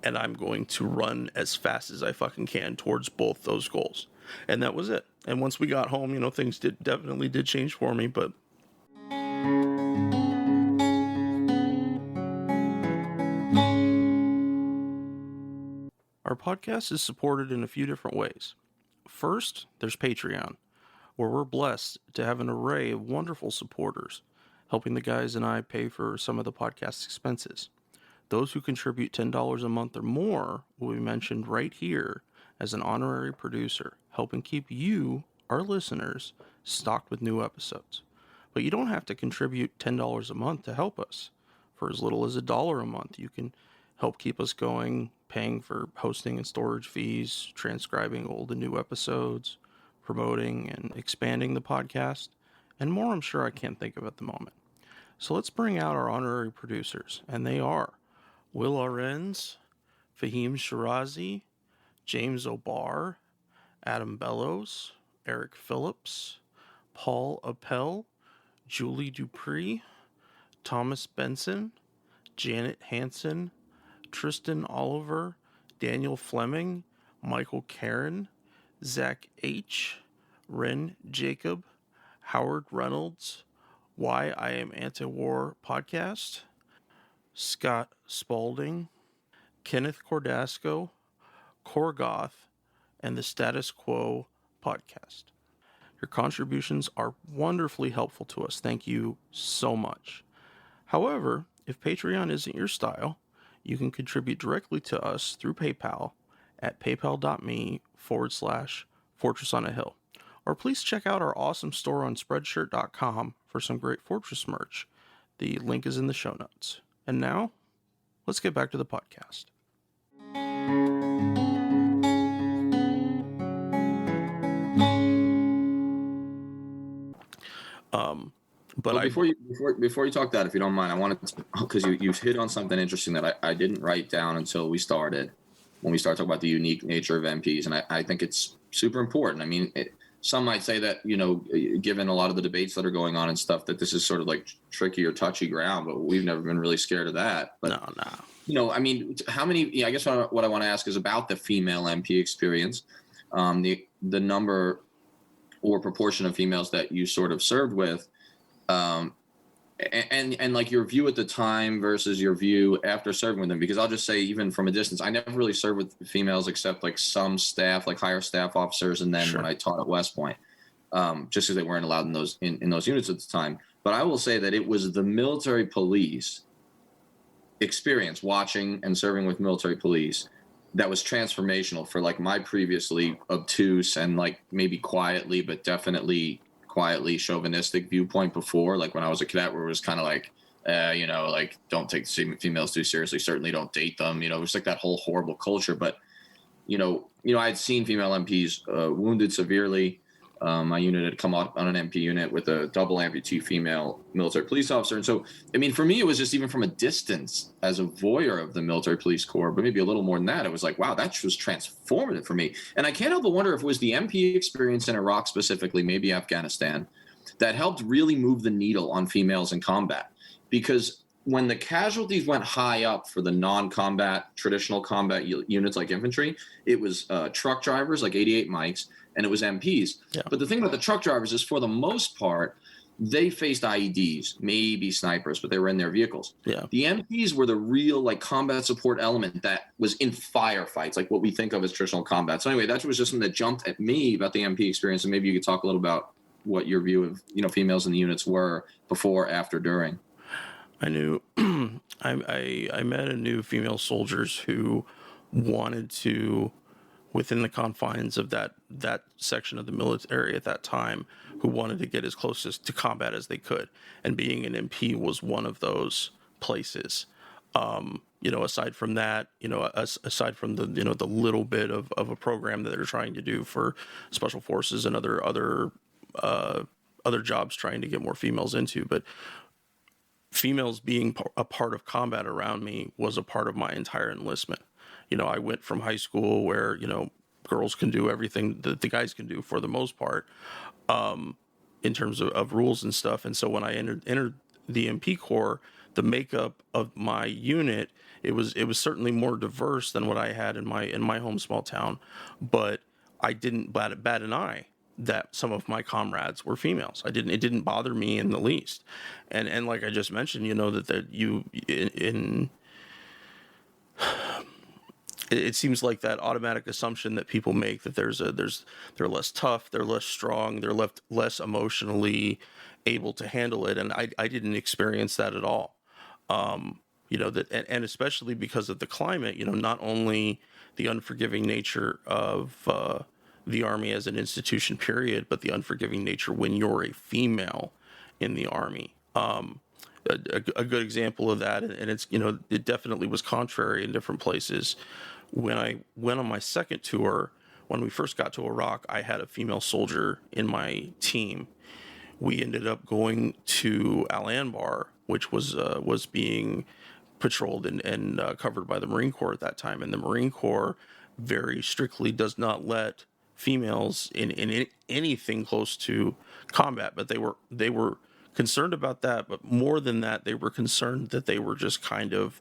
and I'm going to run as fast as I fucking can towards both those goals. And that was it. And once we got home, things definitely did change for me, but our podcast is supported in a few different ways. First, there's Patreon, where we're blessed to have an array of wonderful supporters, helping the guys and I pay for some of the podcast's expenses. Those who contribute $10 a month or more will be mentioned right here as an honorary producer, helping keep you, our listeners, stocked with new episodes. But you don't have to contribute $10 a month to help us. For as little as $1 a month, you can help keep us going, paying for hosting and storage fees, transcribing old and new episodes, promoting and expanding the podcast, and more I'm sure I can't think of at the moment. So let's bring out our honorary producers, and they are Will Arens, Fahim Shirazi, James O'Barr, Adam Bellows, Eric Phillips, Paul Appel, Julie Dupree, Thomas Benson, Janet Hansen, Tristan Oliver, Daniel Fleming, Michael Karen, Zach H., Ren Jacob, Howard Reynolds, Why I Am Anti-War Podcast, Scott Spaulding, Kenneth Cordasco, Korgoth, and the Status Quo Podcast. Your contributions are wonderfully helpful to us. Thank you so much. However, if Patreon isn't your style, you can contribute directly to us through PayPal at paypal.me/Fortress on a Hill. Or please check out our awesome store on Spreadshirt.com for some great Fortress merch. The link is in the show notes. And now, let's get back to the podcast. But before you talk that, if you don't mind, I wanted to, because you hit on something interesting that I didn't write down until we started, when we started talking about the unique nature of MPs, and I think it's super important. I mean, some might say that, given a lot of the debates that are going on and stuff, that this is sort of like tricky or touchy ground, but we've never been really scared of that. But, No. I mean, how many, I guess what I want to ask is about the female MP experience, the number or proportion of females that you sort of served with, and like your view at the time versus your view after serving with them, because I'll just say, even from a distance, I never really served with females except like some staff, like higher staff officers, and then when I taught at West Point, just because they weren't allowed in those units at the time. But I will say that it was the military police experience, watching and serving with military police, that was transformational for like my previously obtuse and like maybe quietly, but definitely quietly chauvinistic viewpoint before, like when I was a cadet, where it was kind of like, like, don't take the females too seriously, certainly don't date them, it was like that whole horrible culture. But I had seen female MPs wounded severely. My unit had come up on an MP unit with a double amputee female military police officer. And so, I mean, for me, it was just even from a distance as a voyeur of the military police corps, but maybe a little more than that, it was like, wow, that was transformative for me. And I can't help but wonder if it was the MP experience in Iraq specifically, maybe Afghanistan, that helped really move the needle on females in combat. Because when the casualties went high up for the non-combat, traditional combat units like infantry, it was truck drivers like 88 Mikes, and it was MPs. Yeah. But the thing about the truck drivers is, for the most part, they faced IEDs, maybe snipers, but they were in their vehicles. Yeah. The MPs were the real like combat support element that was in firefights, like what we think of as traditional combat. So anyway, that was just something that jumped at me about the MP experience, and maybe you could talk a little about what your view of females in the units were before, after, during. I knew I met a new female soldiers who wanted to, within the confines of that section of the military at that time, who wanted to get as close to combat as they could, and being an MP was one of those places. Aside from that, aside from the the little bit of a program that they're trying to do for special forces and other jobs trying to get more females into, but females being a part of combat around me was a part of my entire enlistment. I went from high school where, girls can do everything that the guys can do for the most part, in terms of rules and stuff. And so when I entered the MP Corps, the makeup of my unit, it was certainly more diverse than what I had in my home small town, but I didn't bat an eye that some of my comrades were females. It didn't bother me in the least. And like I just mentioned, it seems like that automatic assumption that people make that they're less tough, they're less strong, they're less emotionally able to handle it. And I didn't experience that at all. And especially because of the climate, not only the unforgiving nature of, the Army as an institution, period, but the unforgiving nature when you're a female in the Army. A good example of that, and it's, it definitely was contrary in different places. When I went on my second tour, when we first got to Iraq, I had a female soldier in my team. We ended up going to Al Anbar, which was being patrolled and covered by the Marine Corps at that time. And the Marine Corps very strictly does not let females in anything close to combat, but they were concerned about that. But more than that, they were concerned that they were just kind of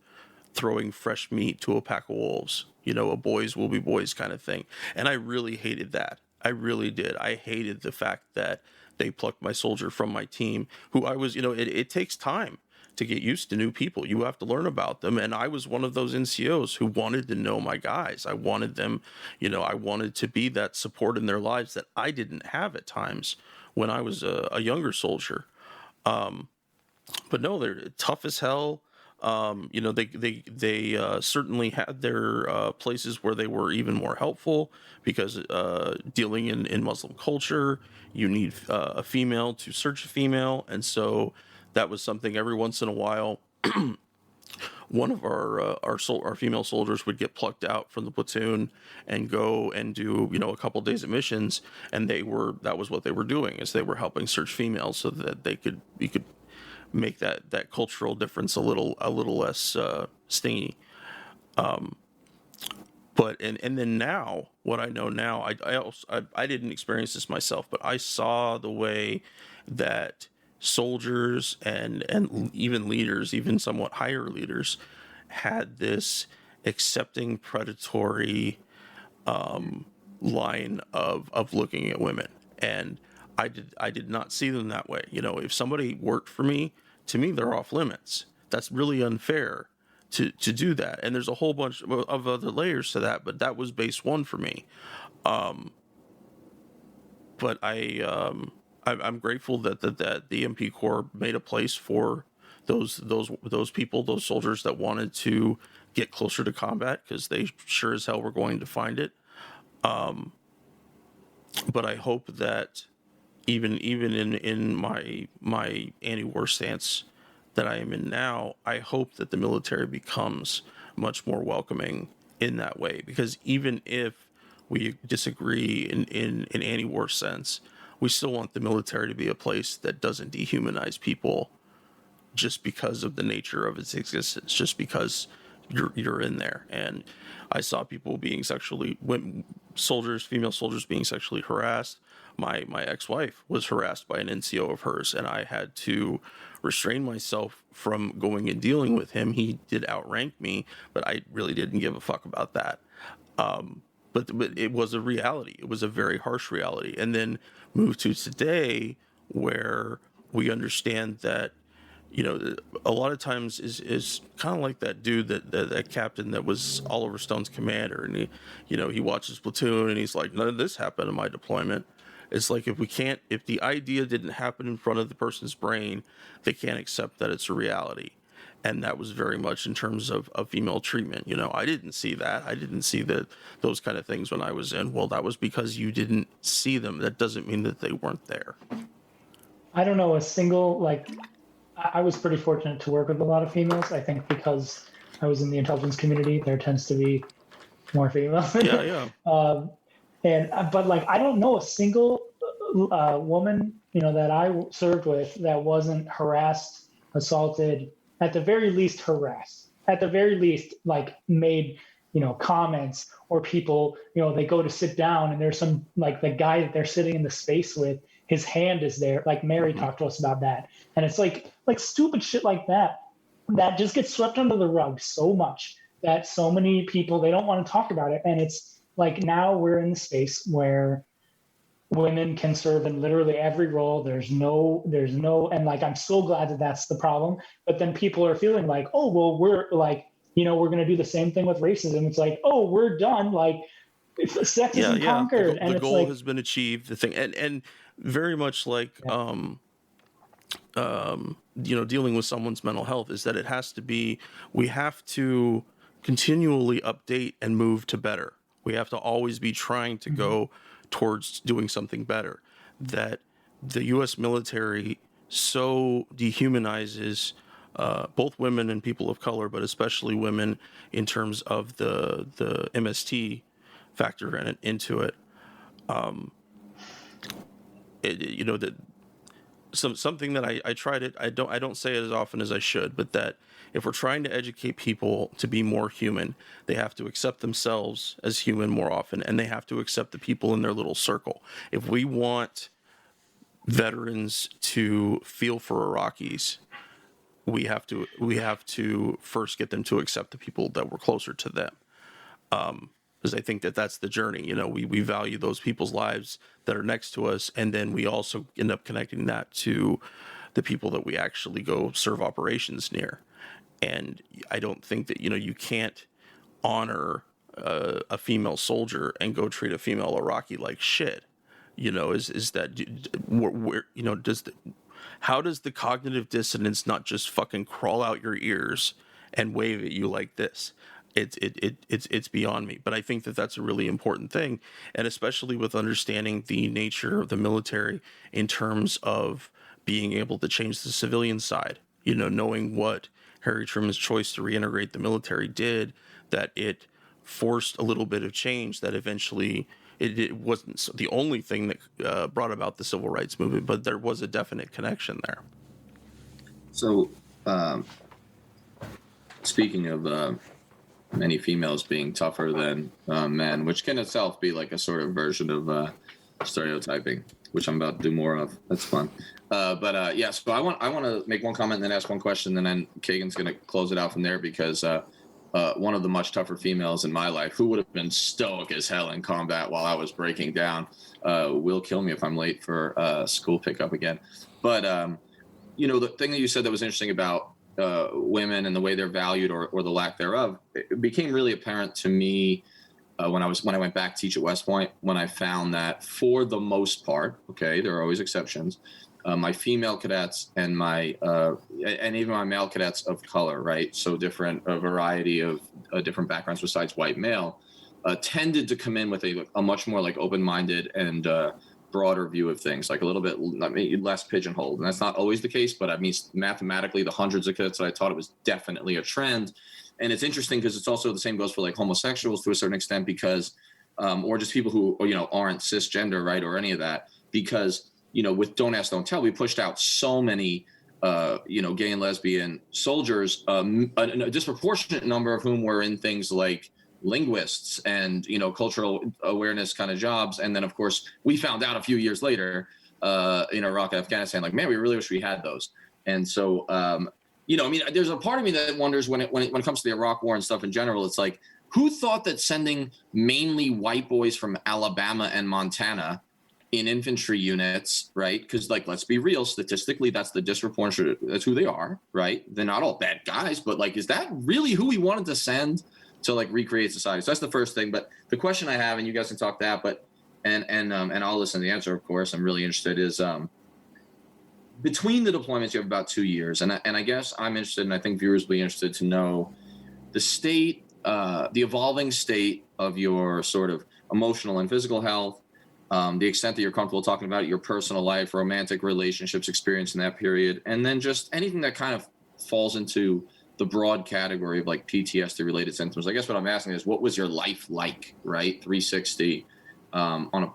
throwing fresh meat to a pack of wolves, a boys will be boys kind of thing. And I really hated that. I really did. I hated the fact that they plucked my soldier from my team, who I was, it takes time to get used to new people. You have to learn about them. And I was one of those NCOs who wanted to know my guys. I wanted them, I wanted to be that support in their lives that I didn't have at times when I was a younger soldier. But no, they're tough as hell. They certainly had their places where they were even more helpful, because dealing in Muslim culture, you need a female to search a female. And so that was something every once in a while. One of our female soldiers would get plucked out from the platoon and go and do a couple days of missions, and that was what they were doing, is they were helping search females so that you could make that cultural difference a little less stingy. But then now, what I know now, I didn't experience this myself, but I saw the way that soldiers and even leaders, even somewhat higher leaders, had this accepting predatory line of looking at women. And I did not see them that way. If somebody worked for me, to me, they're off limits. That's really unfair to do that. And there's a whole bunch of other layers to that, but that was base one for me. But I'm grateful that the MP Corps made a place for those people, those soldiers that wanted to get closer to combat, because they sure as hell were going to find it. But I hope that even in my anti-war stance that I am in now, I hope that the military becomes much more welcoming in that way. Because even if we disagree in anti-war sense, we still want the military to be a place that doesn't dehumanize people just because of the nature of its existence, just because you're in there. And I saw people being female soldiers being sexually harassed. My ex-wife was harassed by an NCO of hers, and I had to restrain myself from going and dealing with him. He did outrank me, but I really didn't give a fuck about that. But it was a reality. It was a very harsh reality. And then move to today, where we understand that, a lot of times is kind of like that dude that captain that was Oliver Stone's commander, and he watches Platoon and he's like, none of this happened in my deployment. It's like, if the idea didn't happen in front of the person's brain, they can't accept that it's a reality. And that was very much in terms of female treatment. I didn't see that. I didn't see those kind of things when I was in. Well, that was because you didn't see them. That doesn't mean that they weren't there. I don't know a single, I was pretty fortunate to work with a lot of females. I think because I was in the intelligence community, there tends to be more females. Yeah. But I don't know a single woman, that I served with that wasn't harassed, assaulted, at the very least harassed, at the very least made comments, or people, they go to sit down and there's some the guy that they're sitting in the space with, his hand is there. Mary talked to us about that, and it's like stupid shit like that just gets swept under the rug so much that so many people, they don't want to talk about it. And it's now we're in the space where women can serve in literally every role. There's no, and I'm so glad that that's the problem. But then people are feeling oh, well, we're we're going to do the same thing with racism. It's oh, we're done. Sexism conquered. The goal has been achieved. The thing, and very much dealing with someone's mental health is that we have to continually update and move to better. We have to always be trying to go towards doing something better. That the U.S. military so dehumanizes both women and people of color, but especially women in terms of the MST factor into it. Something that I tried it. I don't say it as often as I should, but that if we're trying to educate people to be more human, they have to accept themselves as human more often, and they have to accept the people in their little circle. If we want veterans to feel for Iraqis, we have to first get them to accept the people that were closer to them. Because I think that's the journey. We value those people's lives that are next to us, and then we also end up connecting that to the people that we actually go serve operations near. And I don't think that you can't honor a female soldier and go treat a female Iraqi like shit. How does the cognitive dissonance not just fucking crawl out your ears and wave at you like this? It's beyond me. But I think that that's a really important thing, and especially with understanding the nature of the military in terms of being able to change the civilian side. Knowing what Harry Truman's choice to reintegrate the military did, that it forced a little bit of change that eventually it wasn't the only thing that brought about the civil rights movement, but there was a definite connection there. So, speaking of many females being tougher than men, which can itself be a sort of version of stereotyping, which I'm about to do more of. That's fun. So I want to make one comment and then ask one question, and then Kagan's going to close it out from there, because one of the much tougher females in my life, who would have been stoic as hell in combat while I was breaking down, will kill me if I'm late for school pickup again. But the thing that you said that was interesting about women and the way they're valued, or the lack thereof, it became really apparent to me when I went back to teach at West Point, when I found that for the most part, okay, there are always exceptions, my female cadets and even my male cadets of color, right? So a variety of different backgrounds besides white male, tended to come in with a much more open-minded and broader view of things, a little bit less pigeonholed. And that's not always the case, but I mean, mathematically, the hundreds of cadets that I taught, it was definitely a trend. And it's interesting because it's also the same goes for homosexuals to a certain extent, because or just people who aren't cisgender, right, or any of that, because with Don't Ask, Don't Tell, we pushed out so many gay and lesbian soldiers, a disproportionate number of whom were in things like linguists and cultural awareness kind of jobs. And then of course we found out a few years later in Iraq and Afghanistan, man, we really wish we had those. And so there's a part of me that wonders when it comes to the Iraq war and stuff in general, it's who thought that sending mainly white boys from Alabama and Montana in infantry units, right? Because, like, let's be real, statistically, that's the disproportionate, that's who they are, right? They're not all bad guys, but, like, is that really who we wanted to send to, like, recreate society? So that's the first thing. But the question I have, and you guys can talk that, but and I'll listen to the answer, of course. I'm really interested. Is between the deployments, you have about 2 years, and I guess I'm interested, and I think viewers will be interested to know the state, the evolving state of your sort of emotional and physical health, the extent that you're comfortable talking about your personal life, romantic relationships, experience in that period, and then just anything that kind of falls into the broad category of like PTSD related symptoms. I guess what I'm asking is, what was your life like, right? 360 on a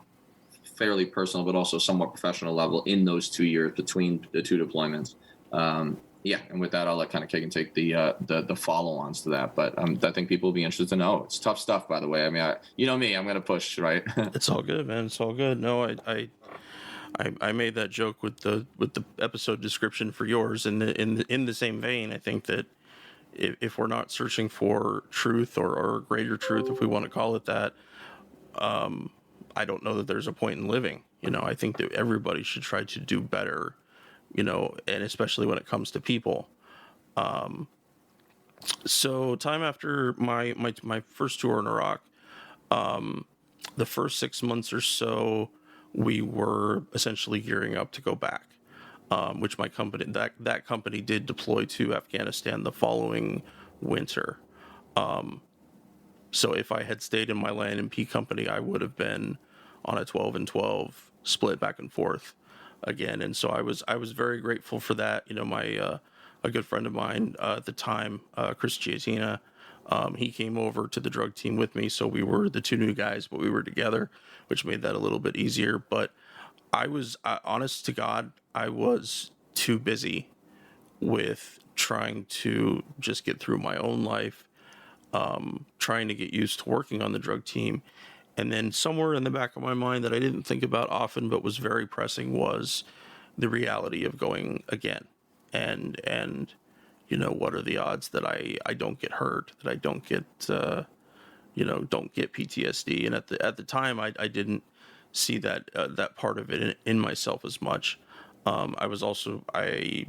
fairly personal but also somewhat professional level in those 2 years between the two deployments. And with that, I'll let kind of Kagan take the follow-ons to that. But I think people will be interested to know. It's tough stuff, by the way. I mean, you know me, I'm going to push, right? It's all good, man. It's all good. No, I made that joke with the episode description for yours. In the same vein, I think that if we're not searching for truth or greater truth, if we want to call it that, I don't know that there's a point in living. I think that everybody should try to do better, and especially when it comes to people. So time after my first tour in Iraq, the first 6 months or so, we were essentially gearing up to go back, which my company, that company did deploy to Afghanistan the following winter. So if I had stayed in my land and P company, I would have been on a 12 and 12 split back and forth again. And so I was very grateful for that. A good friend of mine at the time, Chris Giatina, he came over to the drug team with me. So we were the two new guys, but we were together, which made that a little bit easier. But I was, honest to God, I was too busy with trying to just get through my own life, trying to get used to working on the drug team. And then somewhere in the back of my mind that I didn't think about often, but was very pressing, was the reality of going again. And what are the odds that I don't get hurt, that I don't get, don't get PTSD. And at the time, I didn't see that part of it in myself as much. I was also, I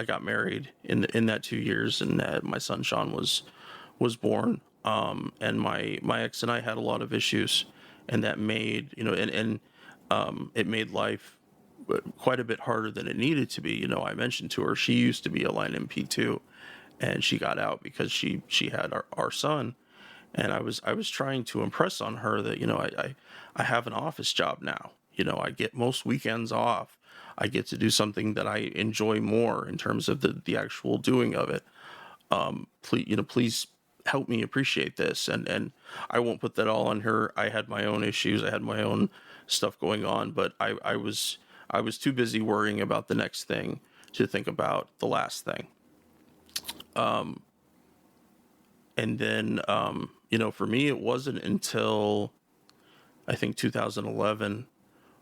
got married in that 2 years, and my son Sean was born. And my ex and I had a lot of issues, and that made, it made life quite a bit harder than it needed to be. I mentioned to her, she used to be a line MP2, and she got out because she had our son. And I was trying to impress on her that, I have an office job now. I get most weekends off. I get to do something that I enjoy more in terms of the actual doing of it. Please help me appreciate this. And I won't put that all on her. I had my own issues. I had my own stuff going on, but I was too busy worrying about the next thing to think about the last thing. And then, for me, it wasn't until I think 2011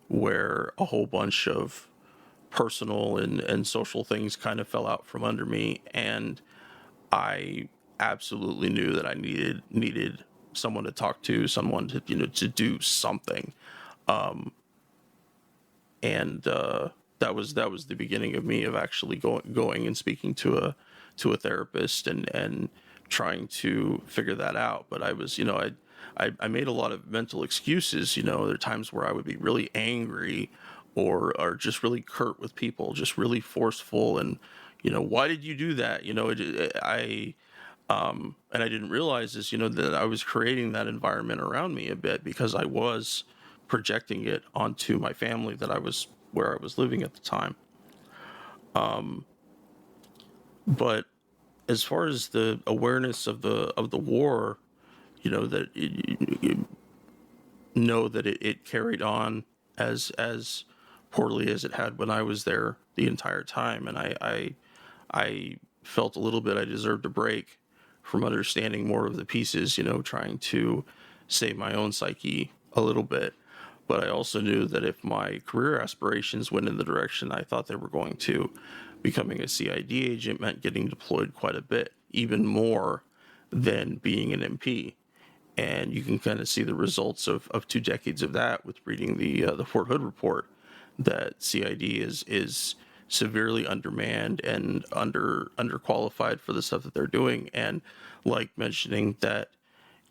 where a whole bunch of personal and social things kind of fell out from under me, and I absolutely knew that I needed someone to talk to, someone to to do something, and that was the beginning of me of actually going and speaking to a therapist and trying to figure that out. But I was, I made a lot of mental excuses. There are times where I would be really angry or just really curt with people, just really forceful, and why did you do that? And I didn't realize this, that I was creating that environment around me a bit because I was projecting it onto my family where I was living at the time. But as far as the awareness of the war, that it carried on as poorly as it had when I was there the entire time, and I felt a little bit I deserved a break from understanding more of the pieces, trying to save my own psyche a little bit. But I also knew that if my career aspirations went in the direction I thought they were going to, becoming a CID agent meant getting deployed quite a bit, even more than being an MP. And you can kind of see the results of 2 decades of that with reading the Fort Hood report, that CID is severely undermanned and underqualified for the stuff that they're doing. And like mentioning that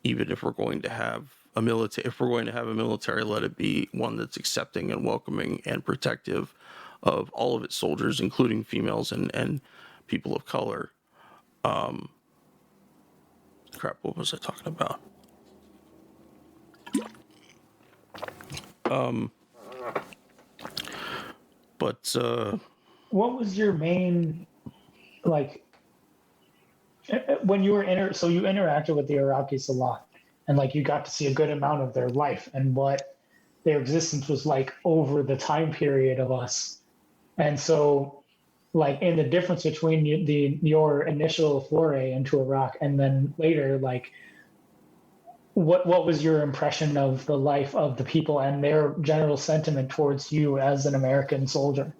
even if we're going to have a military, let it be one that's accepting and welcoming and protective of all of its soldiers, including females and people of color. Crap, what was I talking about? But What was your main, like, when you were so you interacted with the Iraqis a lot, and like you got to see a good amount of their life and what their existence was like over the time period of us. And so, like, in the difference between your initial foray into Iraq and then later, like, what was your impression of the life of the people and their general sentiment towards you as an American soldier?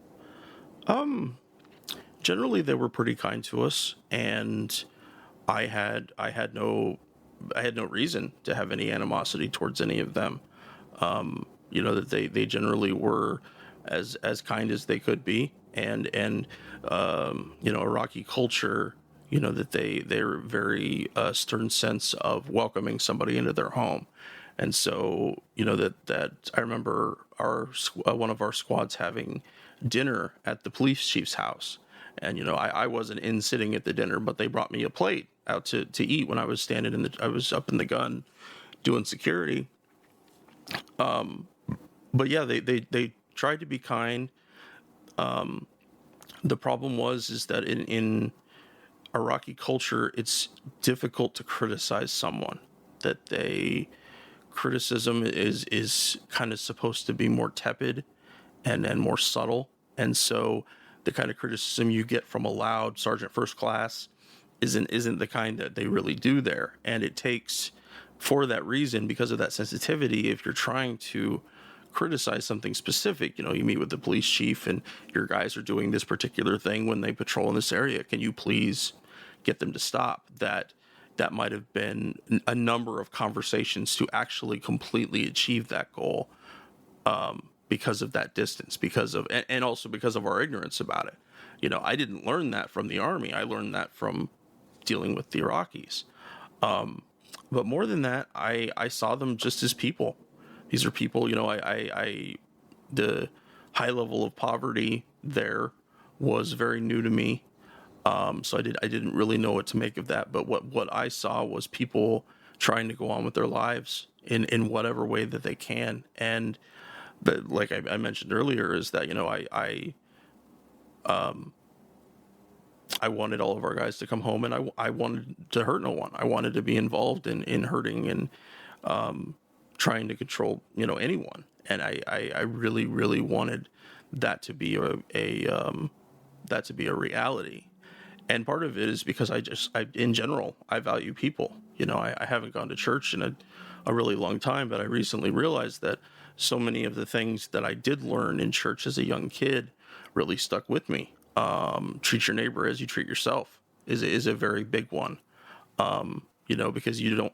Generally, they were pretty kind to us, and I had no reason to have any animosity towards any of them. That they generally were as kind as they could be, and Iraqi culture, that they're very stern sense of welcoming somebody into their home. And so, that I remember one of our squads having dinner at the police chief's house. And, I wasn't in sitting at the dinner, but they brought me a plate out to eat when I was I was up in the gun doing security. But yeah, they tried to be kind. The problem is that in Iraqi culture, it's difficult to criticize someone. Criticism is kind of supposed to be more tepid and more subtle. And so the kind of criticism you get from a loud sergeant first class isn't the kind that they really do there. And it takes, for that reason, because of that sensitivity, if you're trying to criticize something specific, you meet with the police chief and your guys are doing this particular thing when they patrol in this area, can you please get them to stop? That might have been a number of conversations to actually completely achieve that goal, because of that distance, and also because of our ignorance about it. I didn't learn that from the Army. I learned that from dealing with the Iraqis. But more than that, I saw them just as people. These are people, the high level of poverty there was very new to me. So I didn't really know what to make of that. But what I saw was people trying to go on with their lives in whatever way that they can. And but like I mentioned earlier, is that, I wanted all of our guys to come home, and I wanted to hurt no one. I wanted to be involved in hurting and trying to control, anyone. And I really, really wanted that to be a reality. And part of it is because in general, I value people. I haven't gone to church in a really long time, but I recently realized that so many of the things that I did learn in church as a young kid really stuck with me. Treat your neighbor as you treat yourself is a very big one. Because you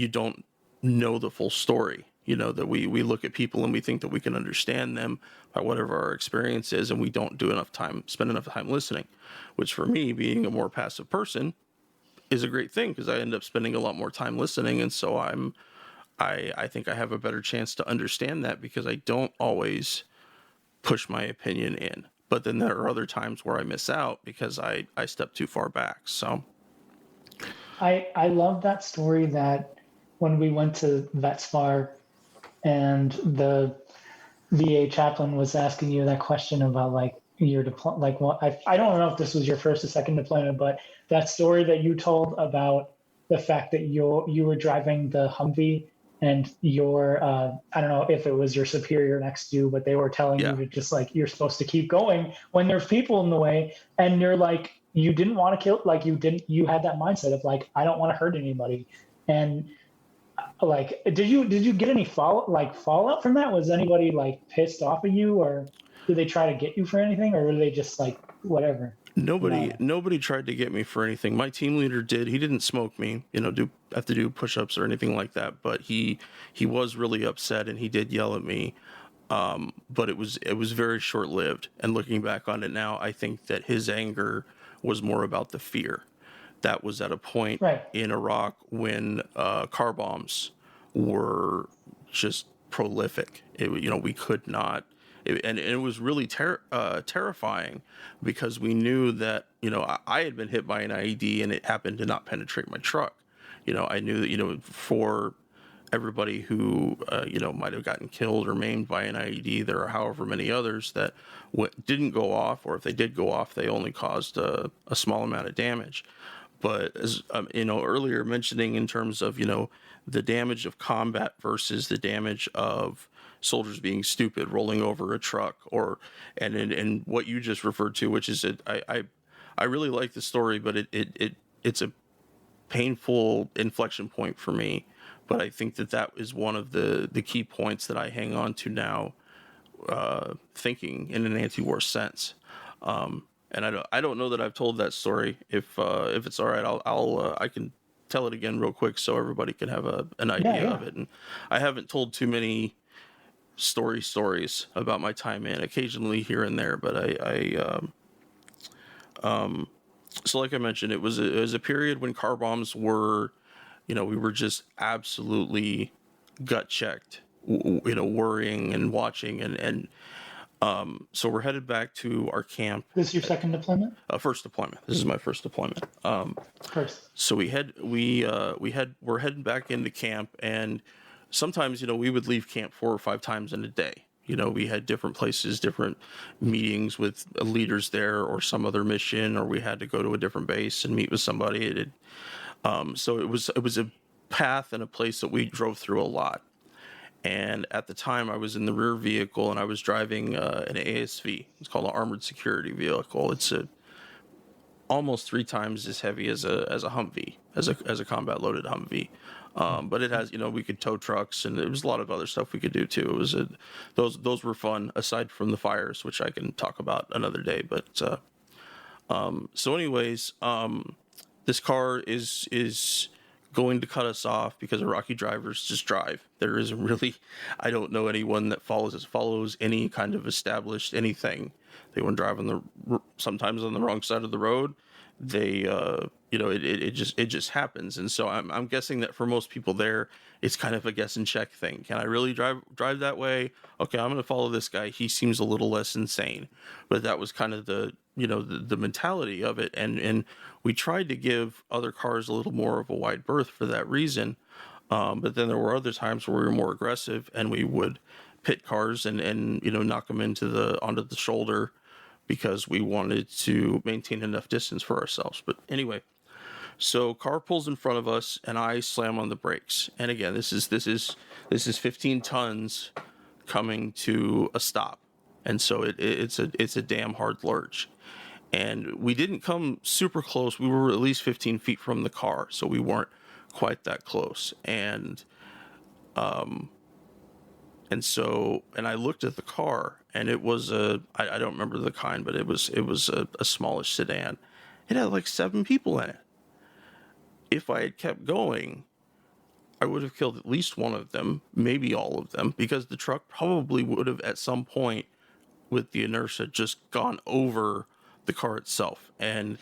don't know the full story. That we look at people and we think that we can understand them by whatever our experience is, and we don't spend enough time listening, which for me, being a more passive person, is a great thing, because I end up spending a lot more time listening. And so I think I have a better chance to understand that, because I don't always push my opinion in. But then there are other times where I miss out because I step too far back. So I love that story, that when we went to VetSpar and the VA chaplain was asking you that question about like your deployment, like what I don't know if this was your first or second deployment, but that story that you told about the fact that you were driving the Humvee and your I don't know if it was your superior next to you, but they were telling you to just like, you're supposed to keep going when there's people in the way, and you're like, you didn't want to kill, like you had that mindset of like, I don't want to hurt anybody. And like, did you get any fallout from that? Was anybody like pissed off at you, or did they try to get you for anything, or were they just like whatever? Nobody tried to get me for anything. My team leader did. He didn't smoke me, have to do push-ups or anything like that. But he was really upset, and he did yell at me. But it was very short-lived. And looking back on it now, I think that his anger was more about the fear. That was at a point Right. in Iraq when car bombs were just prolific. We could not. And it was really terrifying because we knew that, I had been hit by an IED and it happened to not penetrate my truck. I knew that, for everybody who, might have gotten killed or maimed by an IED, there are however many others that didn't go off, or if they did go off, they only caused a small amount of damage. But as earlier mentioning in terms of the damage of combat versus the damage of soldiers being stupid, rolling over a truck, and what you just referred to, which is I really like the story, but it's a painful inflection point for me. But I think that is one of the key points that I hang on to now, thinking in an anti-war sense. And I don't know that I've told that story. If it's all right, I can tell it again real quick so everybody can have an idea of it. And I haven't told too many stories about my time in, occasionally here and there, but so like I mentioned, it was a period when car bombs were, we were just absolutely gut checked, worrying and watching, and so we're headed back to our camp. This is your second deployment? First deployment. This is my first deployment. First. So we're heading back into camp, and sometimes, we would leave camp 4 or 5 times in a day. We had different places, different meetings with leaders there, or some other mission, or we had to go to a different base and meet with somebody. So it was a path and a place that we drove through a lot. And at the time, I was in the rear vehicle, and I was driving an ASV. It's called an armored security vehicle. It's almost 3 times as heavy as a Humvee, as a combat loaded Humvee. But it has, we could tow trucks, and there was a lot of other stuff we could do too. It was those were fun, aside from the fires, which I can talk about another day. But so anyways, this car is going to cut us off because Iraqi drivers just drive. There isn't really, I don't know anyone that follows any kind of established anything. They want to drive sometimes on the wrong side of the road. They, it just happens. And so I'm guessing that for most people there, it's kind of a guess and check thing. Can I really drive that way? Okay, I'm going to follow this guy. He seems a little less insane. But that was kind of the mentality of it. And we tried to give other cars a little more of a wide berth for that reason. But then there were other times where we were more aggressive, and we would pit cars and knock them onto the shoulder, because we wanted to maintain enough distance for ourselves. But anyway, so car pulls in front of us, and I slam on the brakes. And again, this is 15 tons coming to a stop, and so it's a damn hard lurch. And we didn't come super close. We were at least 15 feet from the car, so we weren't quite that close. And I looked at the car, and it was I don't remember the kind, but it was a smallish sedan. It had like 7 people in it. If I had kept going, I would have killed at least one of them, maybe all of them, because the truck probably would have at some point, with the inertia, just gone over the car itself. And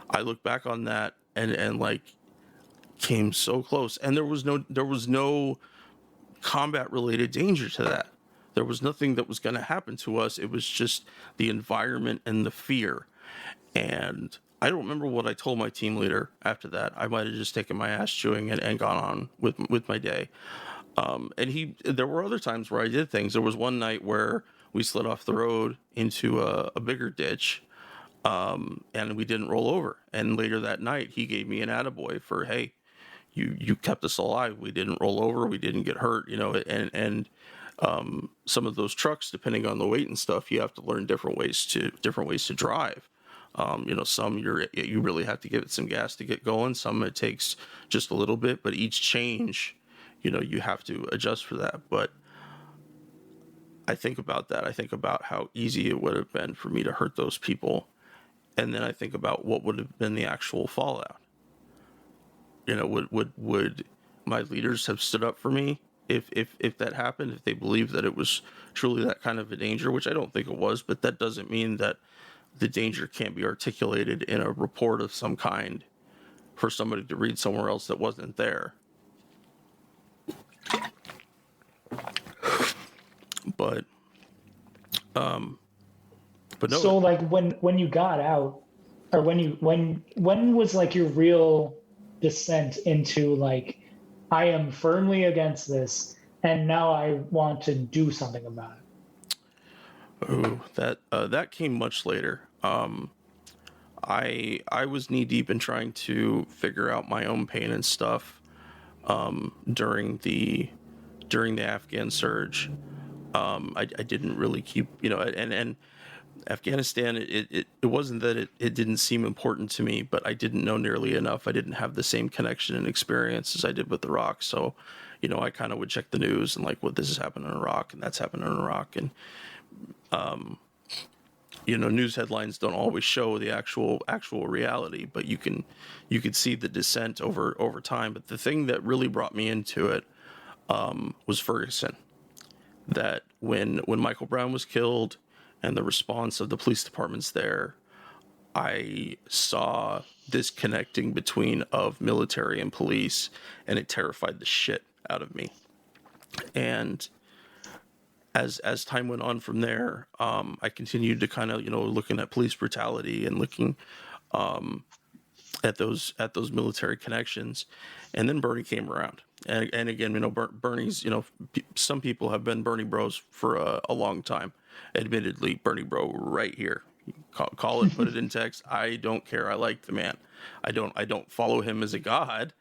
I look back on that and like came so close, and there was no combat related danger to that. There was nothing that was going to happen to us. It was just the environment and the fear. And I don't remember what I told my team leader after that. I might have just taken my ass chewing and gone on with my day. There were other times where I did things. There was one night where we slid off the road into a bigger ditch, and we didn't roll over. And later that night, he gave me an attaboy for, hey, you kept us alive. We didn't roll over. We didn't get hurt, and some of those trucks, depending on the weight and stuff, you have to learn different ways to drive. Some you really have to give it some gas to get going. Some it takes just a little bit, but each change, you have to adjust for that. But I think about that. I think about how easy it would have been for me to hurt those people. And then I think about what would have been the actual fallout. You know, would my leaders have stood up for me if that happened, if they believed that it was truly that kind of a danger, which I don't think it was, but that doesn't mean that the danger can't be articulated in a report of some kind for somebody to read somewhere else that wasn't there. But no. So like when you got out, or when was like your real descent into like, I am firmly against this and now I want to do something about it? Oh, that came much later. I was knee deep in trying to figure out my own pain and stuff during the Afghan surge. I didn't really keep, and Afghanistan, it wasn't that it didn't seem important to me, but I didn't know nearly enough. I didn't have the same connection and experience as I did with Iraq. So, I kind of would check the news and like, well, this is happening in Iraq and that's happening in Iraq. And, news headlines don't always show the actual reality, but you can see the descent over time. But the thing that really brought me into it was Ferguson. That when Michael Brown was killed and the response of the police departments there, I saw this connecting between of military and police, and it terrified the shit out of me. And as time went on from there, I continued to kind of, looking at police brutality and looking at those military connections. And then Bernie came around. And again, Bernie's, some people have been Bernie bros for a long time. Admittedly, Bernie bro right here. Call it, put it in text. I don't care. I like the man. I don't follow him as a god,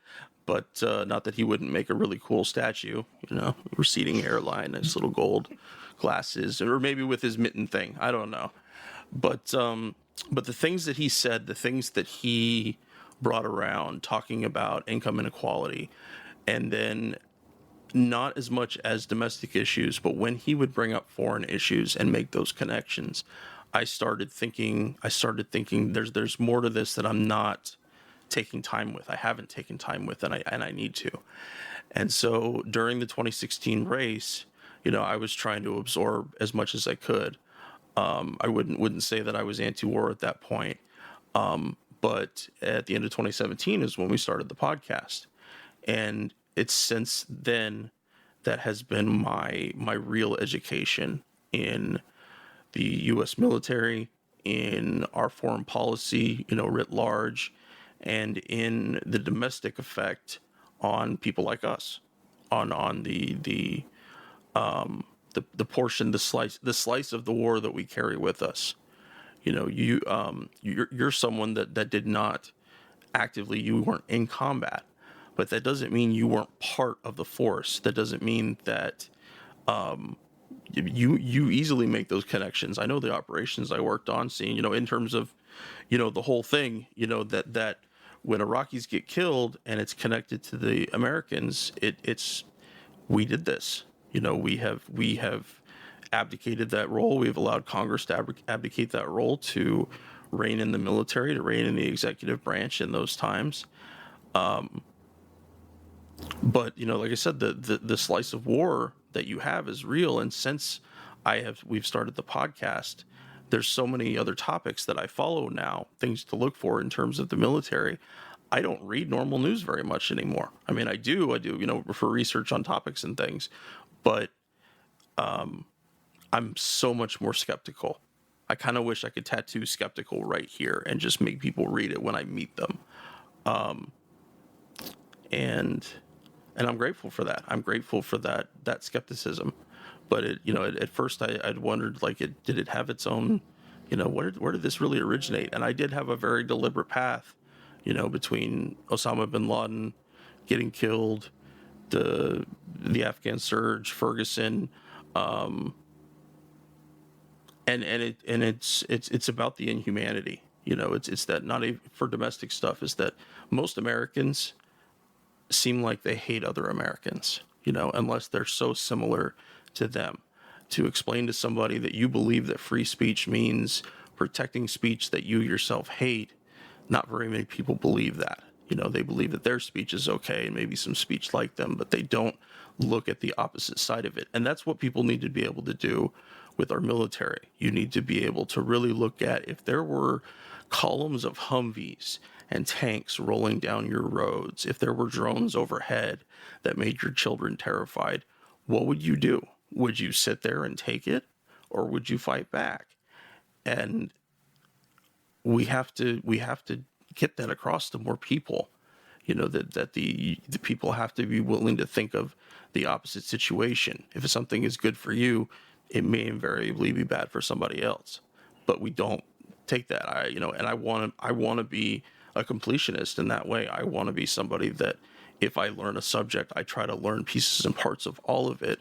but not that he wouldn't make a really cool statue, receding hairline, nice little gold glasses, or maybe with his mitten thing. I don't know. But the things that he said, the things that he brought around, talking about income inequality, and then not as much as domestic issues, but when he would bring up foreign issues and make those connections, I started thinking there's more to this that I'm not taking time with. I haven't taken time with, and I need to. And so during the 2016 race, I was trying to absorb as much as I could. I wouldn't say that I was anti-war at that point. But at the end of 2017 is when we started the podcast. And it's since then that has been my real education in the U.S. military, in our foreign policy, writ large, and in the domestic effect on people like us, on the portion, the slice of the war that we carry with us. You're someone that did not actively, you weren't in combat, but that doesn't mean you weren't part of the force. That doesn't mean that you easily make those connections. I know the operations I worked on, seeing, in terms of, the whole thing, that when Iraqis get killed and it's connected to the Americans, it's we did this. We have abdicated that role. We've allowed Congress to abdicate that role to reign in the military, to reign in the executive branch in those times. But like I said, the slice of war that you have is real. And since we've started the podcast, there's so many other topics that I follow now, things to look for in terms of the military. I don't read normal news very much anymore. I mean, I do, for research on topics and things, but I'm so much more skeptical. I kind of wish I could tattoo skeptical right here and just make people read it when I meet them. And I'm grateful for that. I'm grateful for that skepticism. But at first I'd wondered, like, did it have its own, where did this really originate? And I did have a very deliberate path, between Osama bin Laden getting killed, the Afghan surge, Ferguson, and it's about the inhumanity. It's that, not for domestic stuff, is that most Americans seem like they hate other Americans, unless they're so similar to them. To explain to somebody that you believe that free speech means protecting speech that you yourself hate, not very many people believe that. They believe that their speech is okay and maybe some speech like them, but they don't look at the opposite side of it. And that's what people need to be able to do with our military. You need to be able to really look at, if there were columns of Humvees and tanks rolling down your roads, if there were drones overhead that made your children terrified, what would you do? Would you sit there and take it, or would you fight back? And we have to get that across to more people, that the people have to be willing to think of the opposite situation. If something is good for you, it may invariably be bad for somebody else, but we don't take that. And I want to be a completionist in that way. I want to be somebody that if I learn a subject, I try to learn pieces and parts of all of it.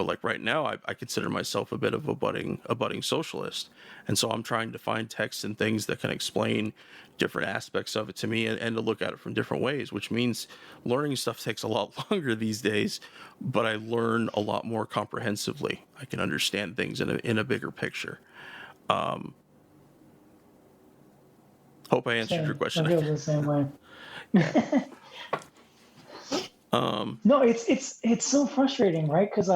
Like right now, I consider myself a bit of a budding socialist. And so I'm trying to find texts and things that can explain different aspects of it to me and to look at it from different ways, which means learning stuff takes a lot longer these days, but I learn a lot more comprehensively. I can understand things in a bigger picture. Hope I answered your question. I feel the same way. No, it's so frustrating, right? Because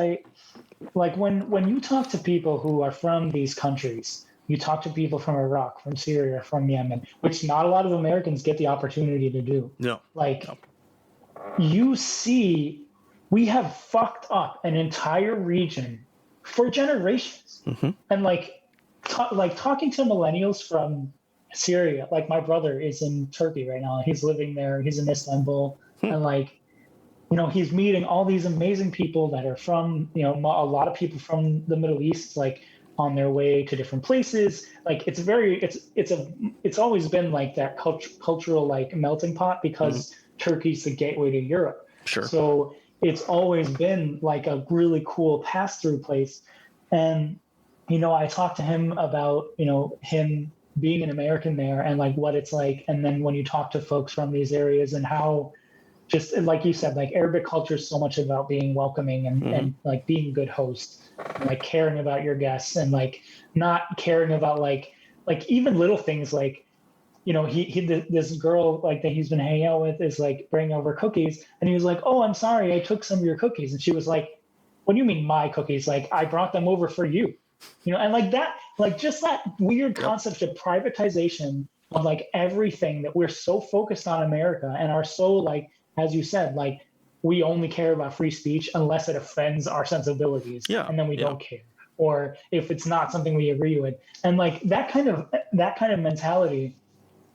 when you talk to people who are from these countries, you talk to people from Iraq, from Syria, from Yemen, which not a lot of Americans get the opportunity to do. No. You see, we have fucked up an entire region for generations. Mm-hmm. And talking to millennials from Syria, like my brother is in Turkey right now. He's living there. He's in Istanbul. And he's meeting all these amazing people that are from, a lot of people from the Middle East, on their way to different places. It's always been like that cultural melting pot because Turkey's the gateway to Europe. Sure. So it's always been a really cool pass-through place. And, I talked to him about, him being an American there and what it's like. And then when you talk to folks from these areas and how, just like you said, Arabic culture is so much about being welcoming and being a good host, and, caring about your guests and not caring about even little things this girl that he's been hanging out with is bringing over cookies, and he was like, "Oh, I'm sorry, I took some of your cookies," and she was like, "What do you mean my cookies? I brought them over for you," and just that weird concept of privatization of everything that we're so focused on America and are so as you said, we only care about free speech unless it offends our sensibilities, and then we don't care, or if it's not something we agree with, and that kind of mentality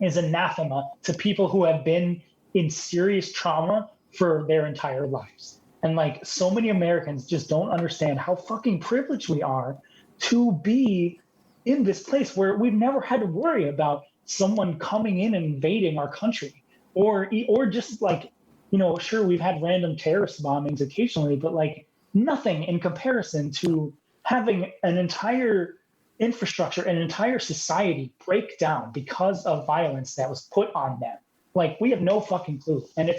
is anathema to people who have been in serious trauma for their entire lives, and so many Americans just don't understand how fucking privileged we are to be in this place where we've never had to worry about someone coming in and invading our country, or just sure, we've had random terrorist bombings occasionally, but nothing in comparison to having an entire infrastructure, an entire society break down because of violence that was put on them. We have no fucking clue. And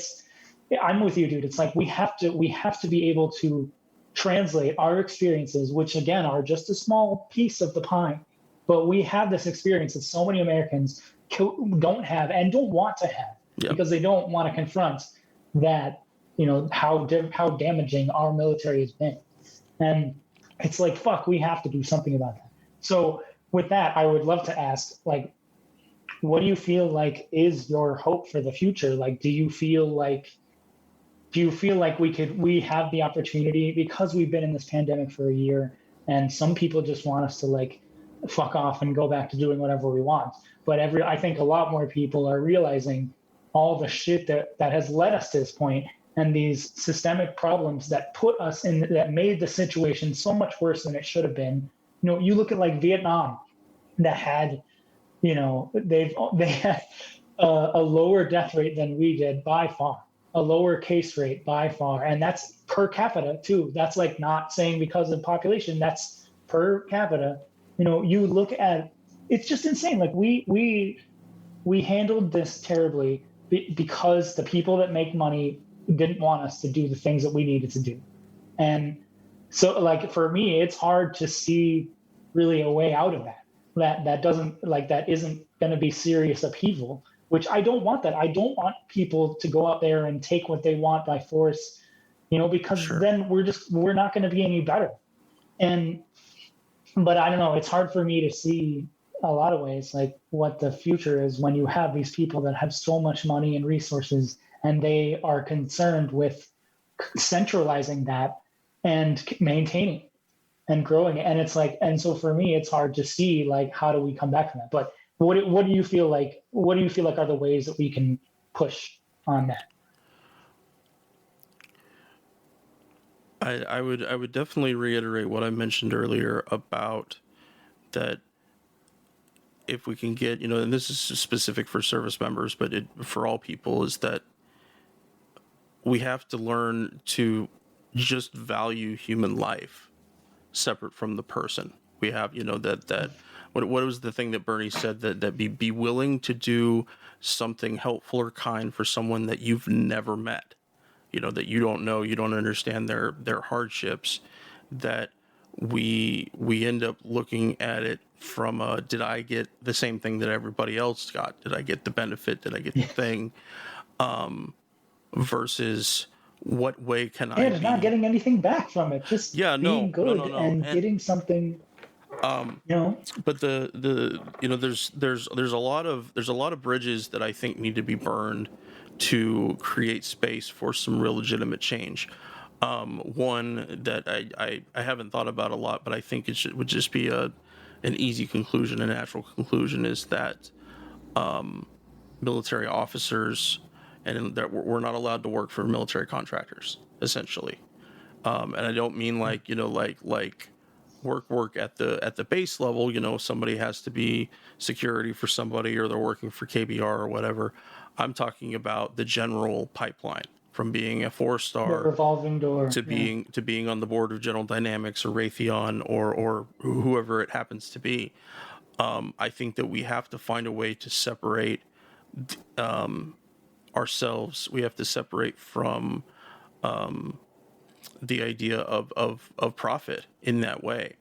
I'm with you, dude. It's we have to be able to translate our experiences, which again are just a small piece of the pie, but we have this experience that so many Americans don't have and don't want to have because they don't want to confront that, how damaging our military has been. And it's fuck, we have to do something about that. So with that, I would love to ask, what do you feel is your hope for the future? Do you feel like we have the opportunity, because we've been in this pandemic for a year and some people just want us to fuck off and go back to doing whatever we want. But I think a lot more people are realizing all the shit that has led us to this point, and these systemic problems that put us in, that made the situation so much worse than it should have been. You look at Vietnam, that had, they had a lower death rate than we did by far, a lower case rate by far, and that's per capita too. That's not saying because of population, that's per capita. You look at, it's just insane. We handled this terribly because the people that make money didn't want us to do the things that we needed to do. And so for me, it's hard to see really a way out of that. that doesn't that isn't going to be serious upheaval, which I don't want. That I don't want people to go out there and take what they want by force, because Sure. then we're not going to be any better. And but I don't know, it's hard for me to see a lot of ways like what the future is when you have these people that have so much money and resources, and they are concerned with centralizing that and maintaining and growing it. And it's and so for me, it's hard to see how do we come back from that. But what do you feel like? What do you feel like are the ways that we can push on that? I would definitely reiterate what I mentioned earlier about that. If we can get, and this is specific for service members, but for all people, is that we have to learn to just value human life separate from the person. We have, what was the thing that Bernie said, that be willing to do something helpful or kind for someone that you've never met, that you don't know, you don't understand their hardships, that we end up looking at it from did I get the same thing that everybody else got? Did I get the benefit? Did I get the thing? Versus what way can I be? Not getting anything back from it, just being good and getting something. But there's a lot of bridges that I think need to be burned to create space for some real legitimate change. One that I haven't thought about a lot, but I think would just be an easy conclusion, a natural conclusion, is that military officers and that we're not allowed to work for military contractors, essentially. And I don't mean like work at the base level. Somebody has to be security for somebody, or they're working for KBR or whatever. I'm talking about the general pipeline, from being a 4-star revolving door to being on the board of General Dynamics or Raytheon or whoever it happens to be. I think that we have to find a way to separate ourselves. We have to separate from the idea of profit in that way.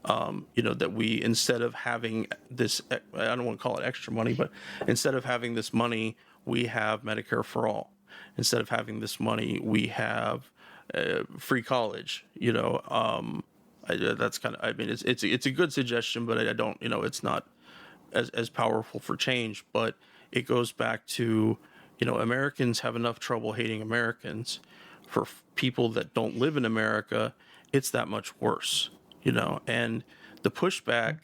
That we, instead of having this, I don't want to call it extra money, but instead of having this money, we have Medicare for all. Instead of having this money, we have free college. That's kind of, I mean, it's a good suggestion, but I don't, it's not as powerful for change. But it goes back to, Americans have enough trouble hating Americans. For people that don't live in America, it's that much worse. And the pushback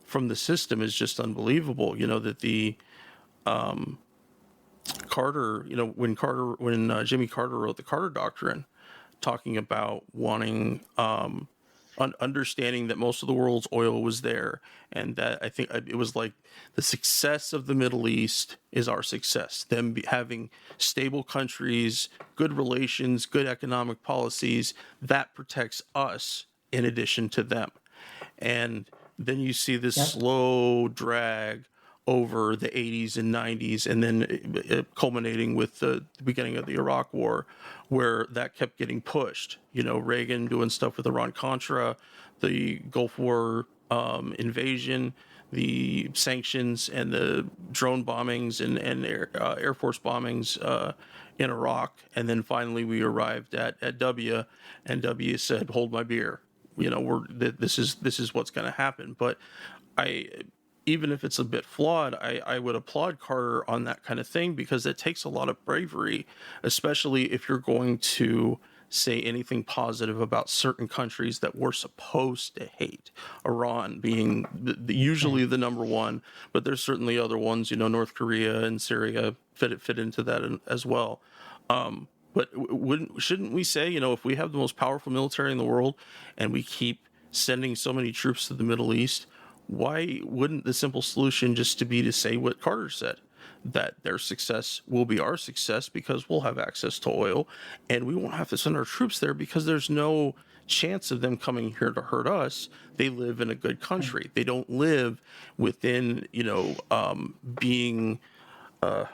from the system is just unbelievable. That the Carter, when Jimmy Carter wrote the Carter Doctrine, talking about wanting understanding that most of the world's oil was there, and that I think it was like the success of the Middle East is our success. Them having stable countries, good relations, good economic policies, that protects us in addition to them. And then you see this slow drag over the 80s and 90s, and then culminating with the beginning of the Iraq War, where that kept getting pushed. Reagan doing stuff with Iran-Contra, the Gulf War invasion, the sanctions, and the drone bombings and Air Force bombings in Iraq. And then finally we arrived at W, and W said, hold my beer. This is what's going to happen. But even if it's a bit flawed, I would applaud Carter on that kind of thing, because it takes a lot of bravery, especially if you're going to say anything positive about certain countries that we're supposed to hate. Iran being usually the number one, but there's certainly other ones, North Korea and Syria fit into that as well. But shouldn't we say, if we have the most powerful military in the world and we keep sending so many troops to the Middle East, why wouldn't the simple solution just to be to say what Carter said, that their success will be our success because we'll have access to oil, and we won't have to send our troops there because there's no chance of them coming here to hurt us. They live in a good country. They don't live within, being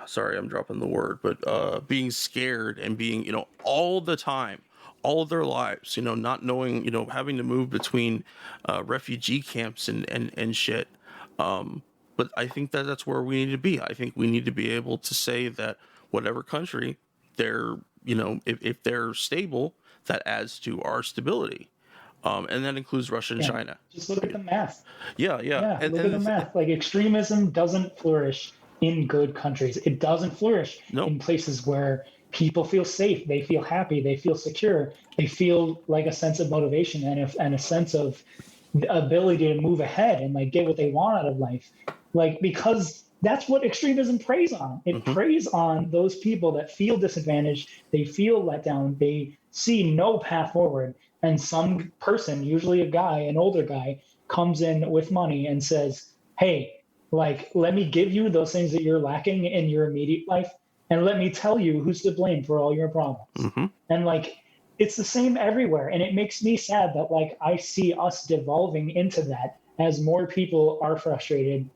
sorry, I'm dropping the word, but being scared and being, all the time, all of their lives, not knowing, having to move between refugee camps and shit. But I think that that's where we need to be. I think we need to be able to say that whatever country they're, if they're stable, that adds to our stability. And that includes Russia and Yeah. China. Just look at the math. Yeah, yeah. Yeah, And, look at the math. Like extremism doesn't flourish in good countries. It doesn't flourish no, in places where people feel safe, they feel happy, they feel secure, they feel like a sense of motivation and a sense of the ability to move ahead and like get what they want out of life. Like because that's what extremism preys on. It preys on those people that feel disadvantaged, they feel let down, they see no path forward, and some person, usually a guy, an older guy, comes in with money and says, hey, like, let me give you those things that you're lacking in your immediate life. And let me tell you who's to blame for all your problems. And like, it's the same everywhere. And it makes me sad that like, I see us devolving into that as more people are frustrated.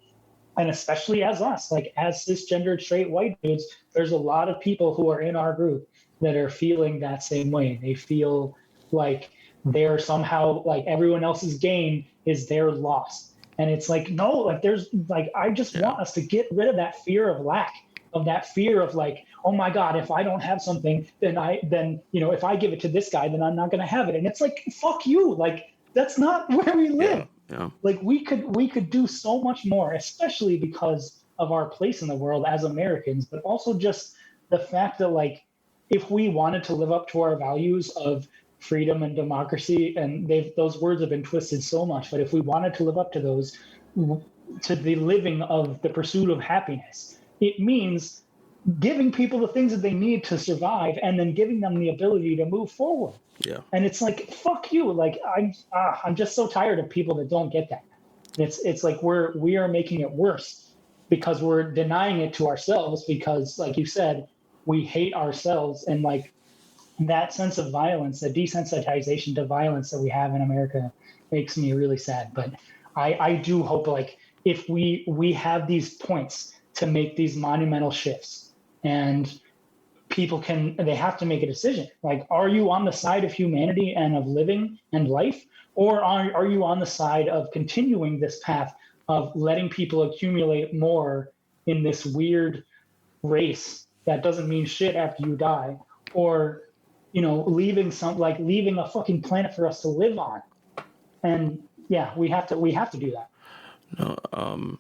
And especially as us, like as cisgendered straight white dudes, there's a lot of people who are in our group that are feeling that same way. They feel like they're somehow like everyone else's gain is their loss. And it's like, no, like there's like, I just want us to get rid of that fear of lack, of that fear of like, oh my God, if I don't have something, then if I give it to this guy, then I'm not going to have it. And it's like, fuck you. Like, that's not where we live. Yeah. Like we could do so much more, especially because of our place in the world as Americans, but also just the fact that like, if we wanted to live up to our values of freedom and democracy, and those words have been twisted so much, but if we wanted to live up to those, to the living of the pursuit of happiness, it means giving people the things that they need to survive and then giving them the ability to move forward. Yeah. And it's like, fuck you. Like I'm just so tired of people that don't get that. It's like we are making it worse because we're denying it to ourselves because, like you said, we hate ourselves. And like that sense of violence, the desensitization to violence that we have in America makes me really sad. But I do hope like if we have these points to make these monumental shifts and people they have to make a decision. Like, are you on the side of humanity and of living and life? Or are you on the side of continuing this path of letting people accumulate more in this weird race that doesn't mean shit after you die? Or, leaving a fucking planet for us to live on. And yeah, we have to do that. No,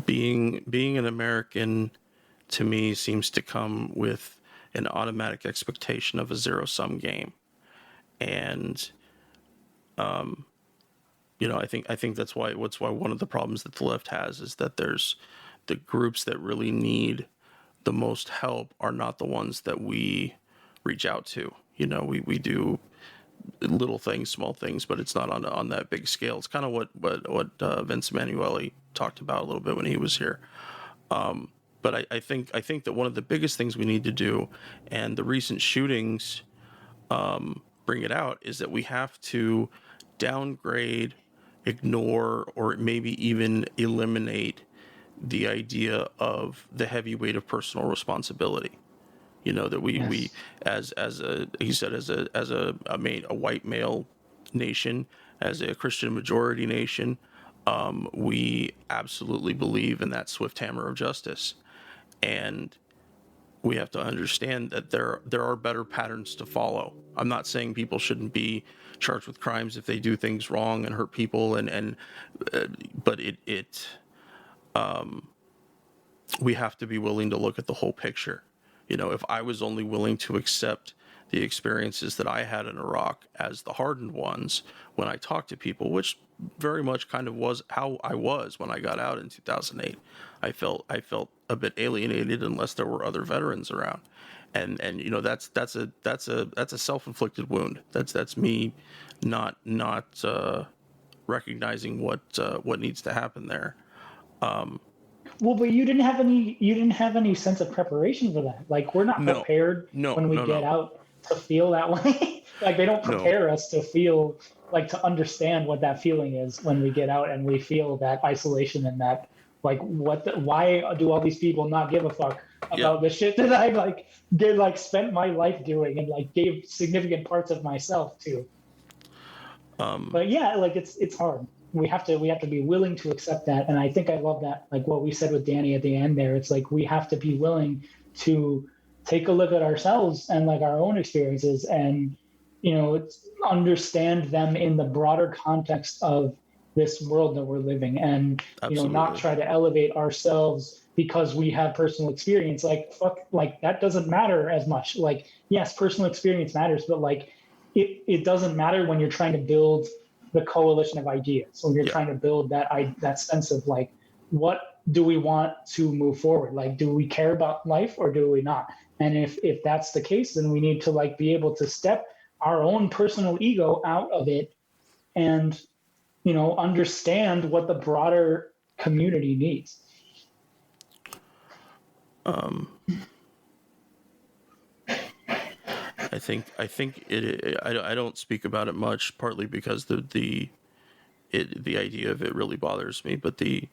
being an American to me seems to come with an automatic expectation of a zero-sum game. And I think that's why one of the problems that the left has is that there's the groups that really need the most help are not the ones that we reach out to. We do little things, small things, but it's not on that big scale. It's kind of what Vince Emanuele talked about a little bit when he was here. But I think that one of the biggest things we need to do, and the recent shootings bring it out, is that we have to downgrade, ignore, or maybe even eliminate the idea of the heavy weight of personal responsibility. That we as a he said as a white male nation, as a Christian majority nation, we absolutely believe in that swift hammer of justice, and we have to understand that there are better patterns to follow. I'm not saying people shouldn't be charged with crimes if they do things wrong and hurt people, but we have to be willing to look at the whole picture. If I was only willing to accept the experiences that I had in Iraq as the hardened ones when I talked to people, which very much kind of was how I was when I got out in 2008. I felt a bit alienated unless there were other veterans around, and that's a self-inflicted wound. That's me not recognizing what needs to happen there. Well, but you didn't have any sense of preparation for that. Like we're not prepared when we get out to feel that way. Like they don't prepare us to feel like to understand what that feeling is when we get out and we feel that isolation and that like why do all these people not give a fuck about the shit that I spent my life doing and like gave significant parts of myself to. But yeah, like it's hard. we have to be willing to accept that. And I think I love that, like what we said with Danny at the end there. It's like we have to be willing to take a look at ourselves and like our own experiences, and understand them in the broader context of this world that we're living, and not try to elevate ourselves because we have personal experience. Like fuck, like that doesn't matter as much. Like yes, personal experience matters, but like it doesn't matter when you're trying to build the coalition of ideas, when you're trying to build that sense of like, what do we want to move forward? Like, do we care about life or do we not? And if that's the case, then we need to like be able to step our own personal ego out of it and understand what the broader community needs. I think I don't speak about it much, partly because the idea of it really bothers me, but the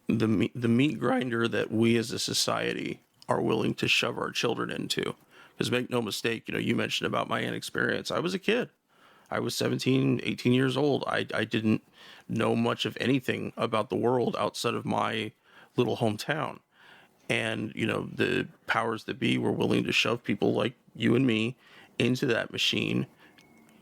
meat grinder that we as a society are willing to shove our children into. Because make no mistake, you mentioned about my inexperience. I was a kid. I was 17, 18 years old. I didn't know much of anything about the world outside of my little hometown. And, the powers that be were willing to shove people like you and me into that machine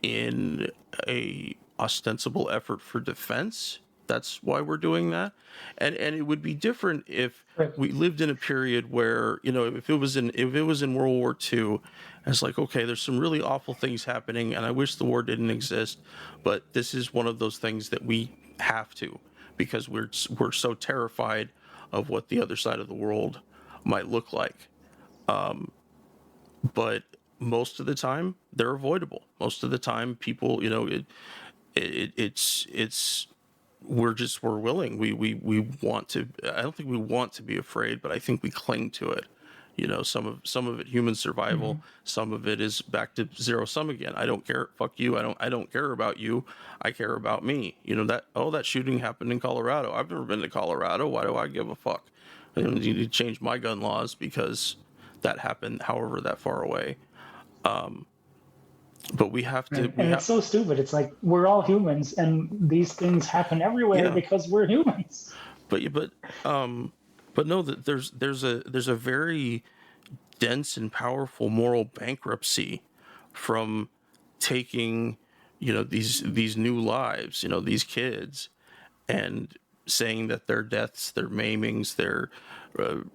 in a ostensible effort for defense. That's why we're doing that. And it would be different if we lived in a period where, if it was in World War II, and it's like, okay, there's some really awful things happening and I wish the war didn't exist, but this is one of those things that we have to, because we're so terrified of what the other side of the world might look like. But most of the time they're avoidable. Most of the time people, we're willing. We want to. I don't think we want to be afraid, but I think we cling to it. Some of it human survival. Mm-hmm. Some of it is back to zero sum again. I don't care. Fuck you. I don't care about you. I care about me. That shooting happened in Colorado. I've never been to Colorado. Why do I give a fuck? I need to change my gun laws because that happened, however that far away. But we have to. It's so stupid. It's like we're all humans, and these things happen everywhere because we're humans. But no, that there's a very dense and powerful moral bankruptcy from taking these new lives, these kids, and saying that their deaths, their maimings, their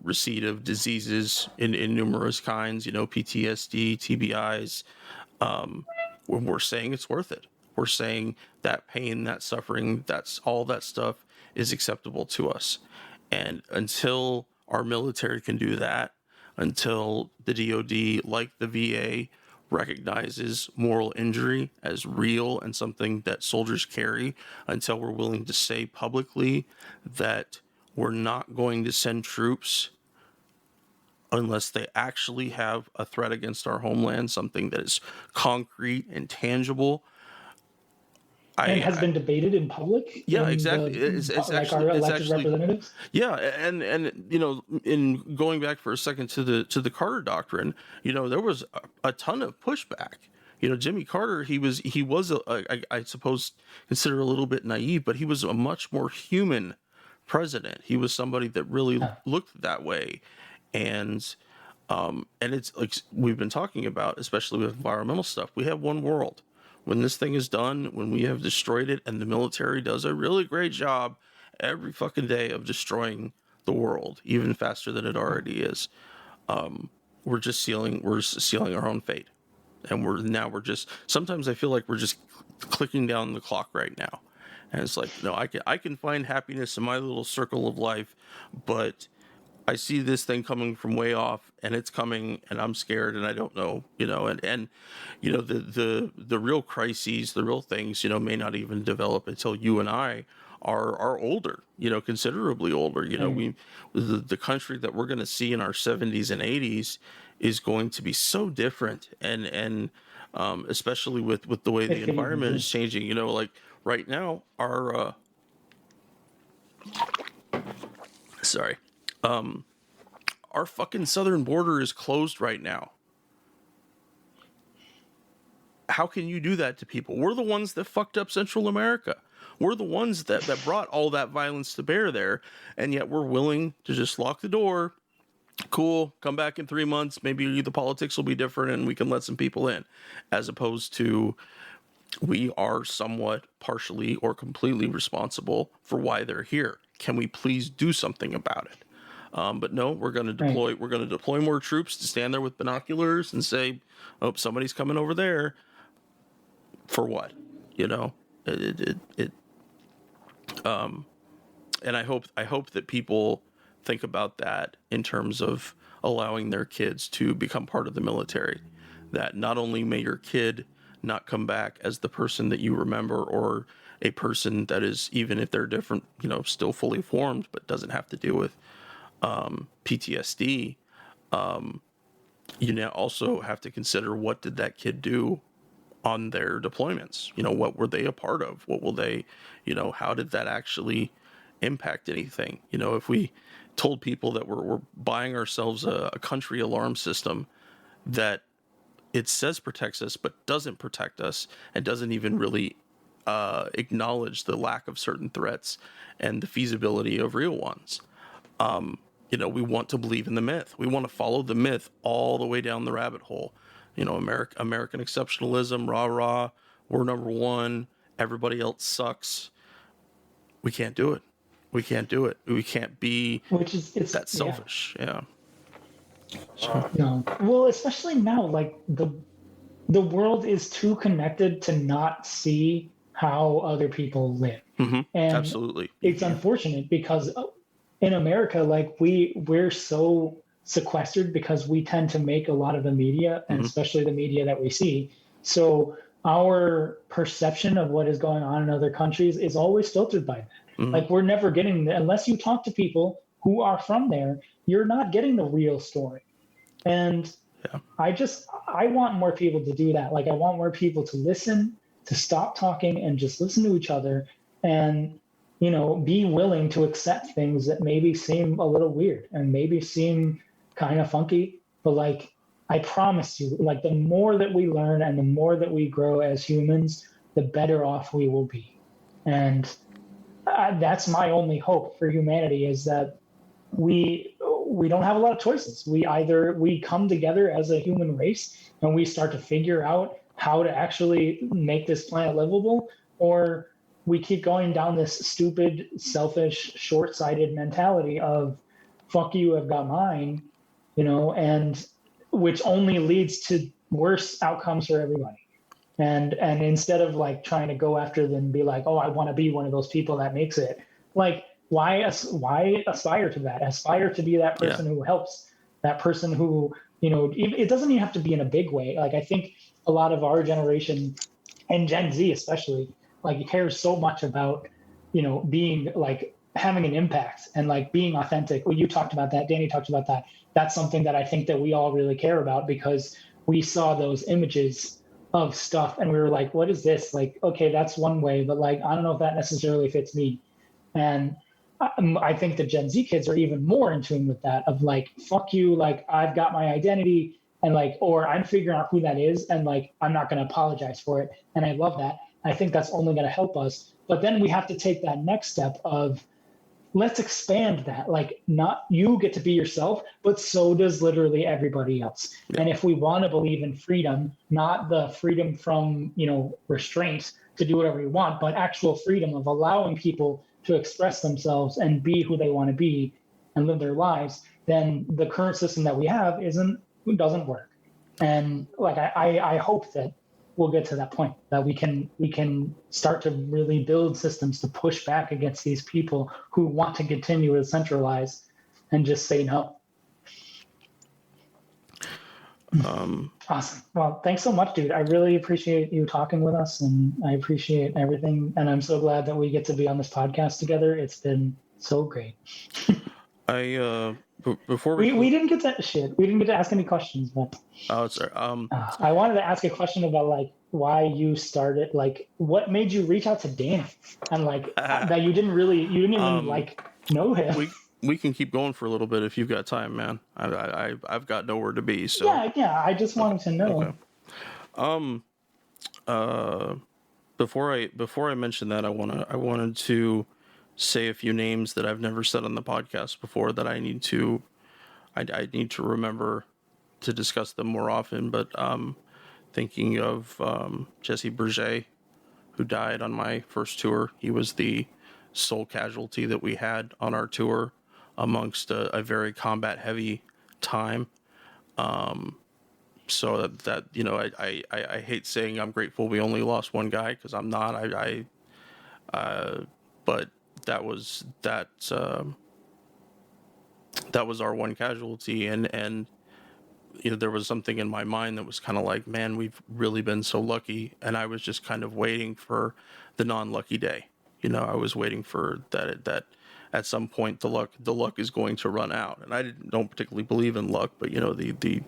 receipt of diseases in numerous kinds, PTSD, TBIs. We're saying it's worth it. We're saying that pain, that suffering, that's all that stuff is acceptable to us. And until our military can do that, until the DoD, like the VA, recognizes moral injury as real and something that soldiers carry, until we're willing to say publicly that we're not going to send troops unless they actually have a threat against our homeland, something that is concrete and tangible. And has been debated in public. Yeah, exactly. It's our elected representatives. Yeah, and in going back for a second to the Carter Doctrine, there was a ton of pushback. Jimmy Carter, he was I suppose considered a little bit naive, but he was a much more human president. He was somebody that really looked that way. And it's like we've been talking about, especially with environmental stuff, we have one world. When this thing is done, when we have destroyed it, and the military does a really great job every fucking day of destroying the world, even faster than it already is, we're sealing our own fate. And we're just, sometimes I feel like we're just clicking down the clock right now. And it's like, no, I can find happiness in my little circle of life, but I see this thing coming from way off, and it's coming, and I'm scared, and I don't know, and the real crises, the real things, may not even develop until you and I are older, considerably older. The country that we're going to see in our 70s and 80s is going to be so different, and especially with the way the environment is changing. Like right now, our our fucking southern border is closed right now. How can you do that to people? We're the ones that fucked up Central America. We're the ones that brought all that violence to bear there, and yet we're willing to just lock the door. Cool, come back in 3 months. Maybe the politics will be different and we can let some people in, as opposed to we are somewhat partially or completely responsible for why they're here. Can we please do something about it? But no, we're going to deploy. Right. We're going to deploy more troops to stand there with binoculars and say, "Oh, somebody's coming over there." For what? You know, and I hope that people think about that in terms of allowing their kids to become part of the military. That not only may your kid not come back as the person that you remember, or a person that is, even if they're different, you know, still fully formed, but doesn't have to deal with PTSD. You now also have to consider, what did that kid do on their deployments? You know, what were they a part of? What will they, you know, how did that actually impact anything? You know, if we told people that we're buying ourselves a country alarm system that it says protects us but doesn't protect us, and doesn't even really acknowledge the lack of certain threats and the feasibility of real ones. You know, we want to believe in the myth. We want to follow the myth all the way down the rabbit hole. You know, American exceptionalism, rah, we're number one, everybody else sucks. We can't do it. We can't do it. We can't be that selfish. Yeah. No. Well, especially now, like the world is too connected to not see how other people live. Mm-hmm. And absolutely. It's unfortunate because in America, like we're so sequestered because we tend to make a lot of the media, and especially the media that we see. So our perception of what is going on in other countries is always filtered by that. Like we're never getting, unless you talk to people who are from there, you're not getting the real story. And I want more people to do that. Like I want more people to listen, to stop talking and just listen to each other, and, you know, be willing to accept things that maybe seem a little weird and maybe seem kind of funky. But like, I promise you, like the more that we learn and the more that we grow as humans, the better off we will be. And that's my only hope for humanity, is that we don't have a lot of choices. We come together as a human race and we start to figure out how to actually make this planet livable, or we keep going down this stupid, selfish, short-sighted mentality of fuck you, I've got mine, you know, and which only leads to worse outcomes for everybody. And instead of like trying to go after them and be like, oh, I want to be one of those people that makes it, like, why aspire to that? Aspire to be that person who helps, that person who, you know, it doesn't even have to be in a big way. Like, I think a lot of our generation, and Gen Z especially, like cares so much about, you know, being like having an impact and like being authentic. Well, you talked about that, Danny talked about that. That's something that I think that we all really care about, because we saw those images of stuff and we were like, what is this? Like, okay, that's one way, but like, I don't know if that necessarily fits me. And I think the Gen Z kids are even more in tune with that, of like, fuck you, like I've got my identity, and like, or I'm figuring out who that is, and like, I'm not going to apologize for it. And I love that. I think that's only going to help us. But then we have to take that next step of, let's expand that. Like, not you get to be yourself, but so does literally everybody else. And if we want to believe in freedom, not the freedom from, you know, restraint to do whatever we want, but actual freedom of allowing people to express themselves and be who they want to be and live their lives, then the current system that we have doesn't work. And like, I hope that we'll get to that point, that we can start to really build systems to push back against these people who want to continue to centralize and just say no. Awesome. Well, thanks so much, dude. I really appreciate you talking with us, and I appreciate everything. And I'm so glad that we get to be on this podcast together. It's been so great. Before we didn't get to ask any questions, but sorry. I wanted to ask a question about like why you started, like what made you reach out to Danny, and like that you didn't even like know him. We can keep going for a little bit if you've got time, man. I've got nowhere to be, so yeah. I just wanted to know. Okay. before I mention that, I wanted to say a few names that I've never said on the podcast before that I need to remember to discuss them more often. But thinking of Jesse Berger, who died on my first tour. He was the sole casualty that we had on our tour amongst a very combat heavy time. So that you know, I hate saying I'm grateful we only lost one guy, because I'm not. But that was our one casualty, and you know, there was something in my mind that was kind of like, man, we've really been so lucky, and I was just kind of waiting for the non-lucky day. You know, I was waiting for that at some point the luck is going to run out, and I don't particularly believe in luck, but you know, the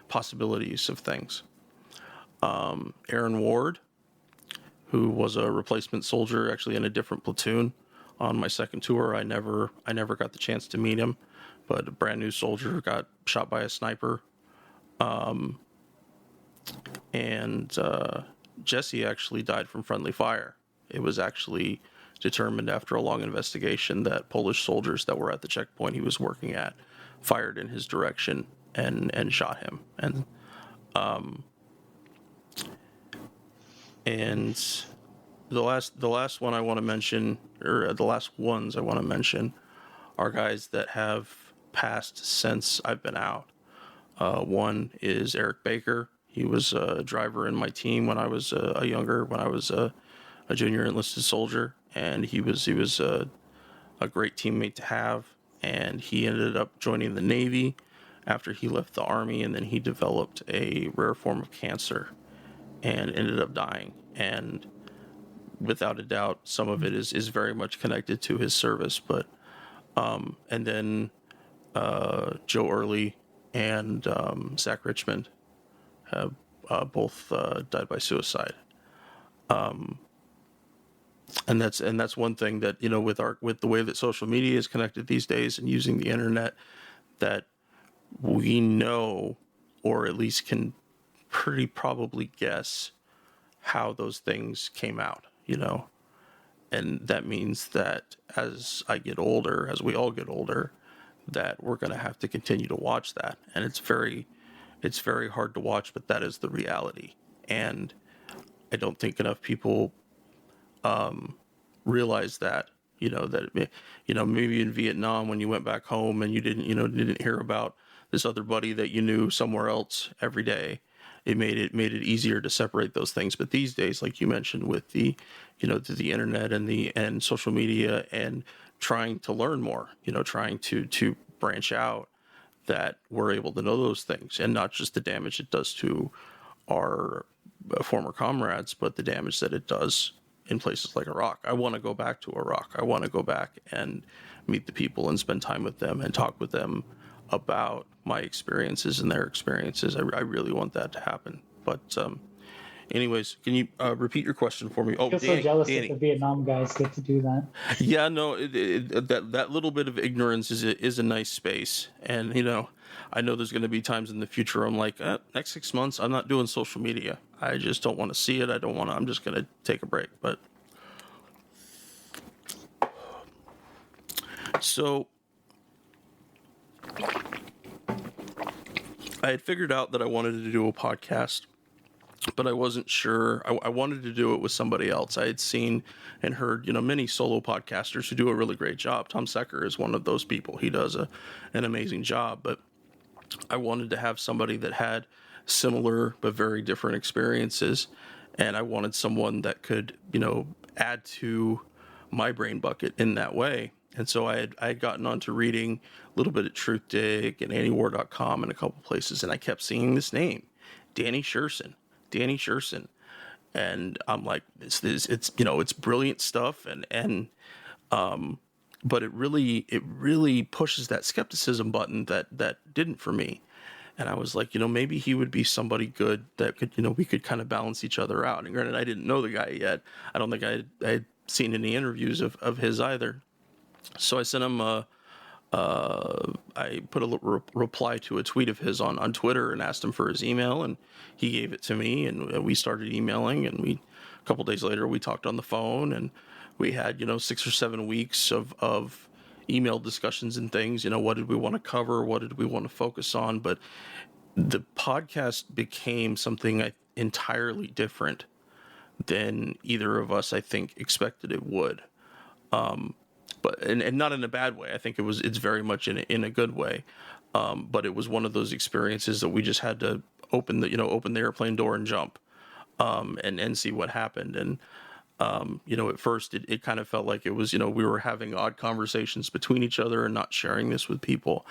possibilities of things. Aaron Ward, who was a replacement soldier, actually in a different platoon on my second tour. I never got the chance to meet him, but a brand new soldier got shot by a sniper. And Jesse actually died from friendly fire. It was actually determined after a long investigation that Polish soldiers that were at the checkpoint he was working at fired in his direction and shot him. And the last one I want to mention, or the last ones I want to mention, are guys that have passed since I've been out. One is Eric Baker. He was a driver in my team when I was a junior enlisted soldier, and he was a great teammate to have. And he ended up joining the Navy after he left the Army, and then he developed a rare form of cancer and ended up dying. And without a doubt, some of it is very much connected to his service. But and then Joe Early and Zach Richmond have both died by suicide. And that's one thing that, you know, with the way that social media is connected these days and using the internet, that we know, or at least can pretty probably guess how those things came out, you know. And that means that as I get older, as we all get older, that we're going to have to continue to watch that. And it's very hard to watch, but that is the reality. And I don't think enough people realize that, you know, that, you know, maybe in Vietnam when you went back home and you didn't hear about this other buddy that you knew somewhere else every day, it made it easier to separate those things. But these days, like you mentioned, with the internet and social media and trying to learn more, you know, trying to branch out, that we're able to know those things, and not just the damage it does to our former comrades, but the damage that it does in places like Iraq. I want to go back to Iraq. I want to go back and meet the people and spend time with them and talk with them about my experiences and their experiences. I really want that to happen. But anyways, can you repeat your question for me? I feel so jealous that the Vietnam guys get to do that. Yeah, no, that little bit of ignorance is a nice space. And, you know, I know there's going to be times in the future I'm like, next 6 months, I'm not doing social media. I just don't want to see it. I'm just going to take a break. But so I had figured out that I wanted to do a podcast, but I wasn't sure. I wanted to do it with somebody else. I had seen and heard, you know, many solo podcasters who do a really great job. Tom Secker is one of those people. He does an amazing job, but I wanted to have somebody that had similar but very different experiences, and I wanted someone that could, you know, add to my brain bucket in that way. And so I had gotten onto reading a little bit at TruthDig and AnnieWar.com and a couple places, and I kept seeing this name, Danny Sherson. And I'm like, it's you know, it's brilliant stuff, and but it really pushes that skepticism button that didn't for me. And I was like, you know, maybe he would be somebody good that could, you know, we could kind of balance each other out. And granted, I didn't know the guy yet. I don't think I had seen any interviews of his either. So I sent him I put a reply to a tweet of his on Twitter and asked him for his email, and he gave it to me, and we started emailing, and we couple days later, we talked on the phone, and we had 6 or 7 weeks of email discussions and things. What did we want to cover? What did we want to focus on? But the podcast became something entirely different than either of us, I think, expected it would. But not in a bad way. I think it's very much in a good way. But it was one of those experiences that we just had to open the airplane door and jump, and see what happened. And at first it kind of felt like it was, we were having odd conversations between each other and not sharing this with people.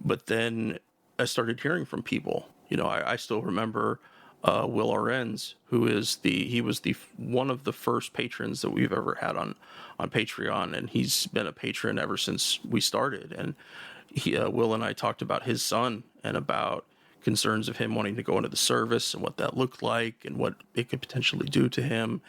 But then I started hearing from people. I still remember Will Arends, who was one of the first patrons that we've ever had on Patreon, and he's been a patron ever since we started. And Will and I talked about his son and about concerns of him wanting to go into the service and what that looked like and what it could potentially do to him.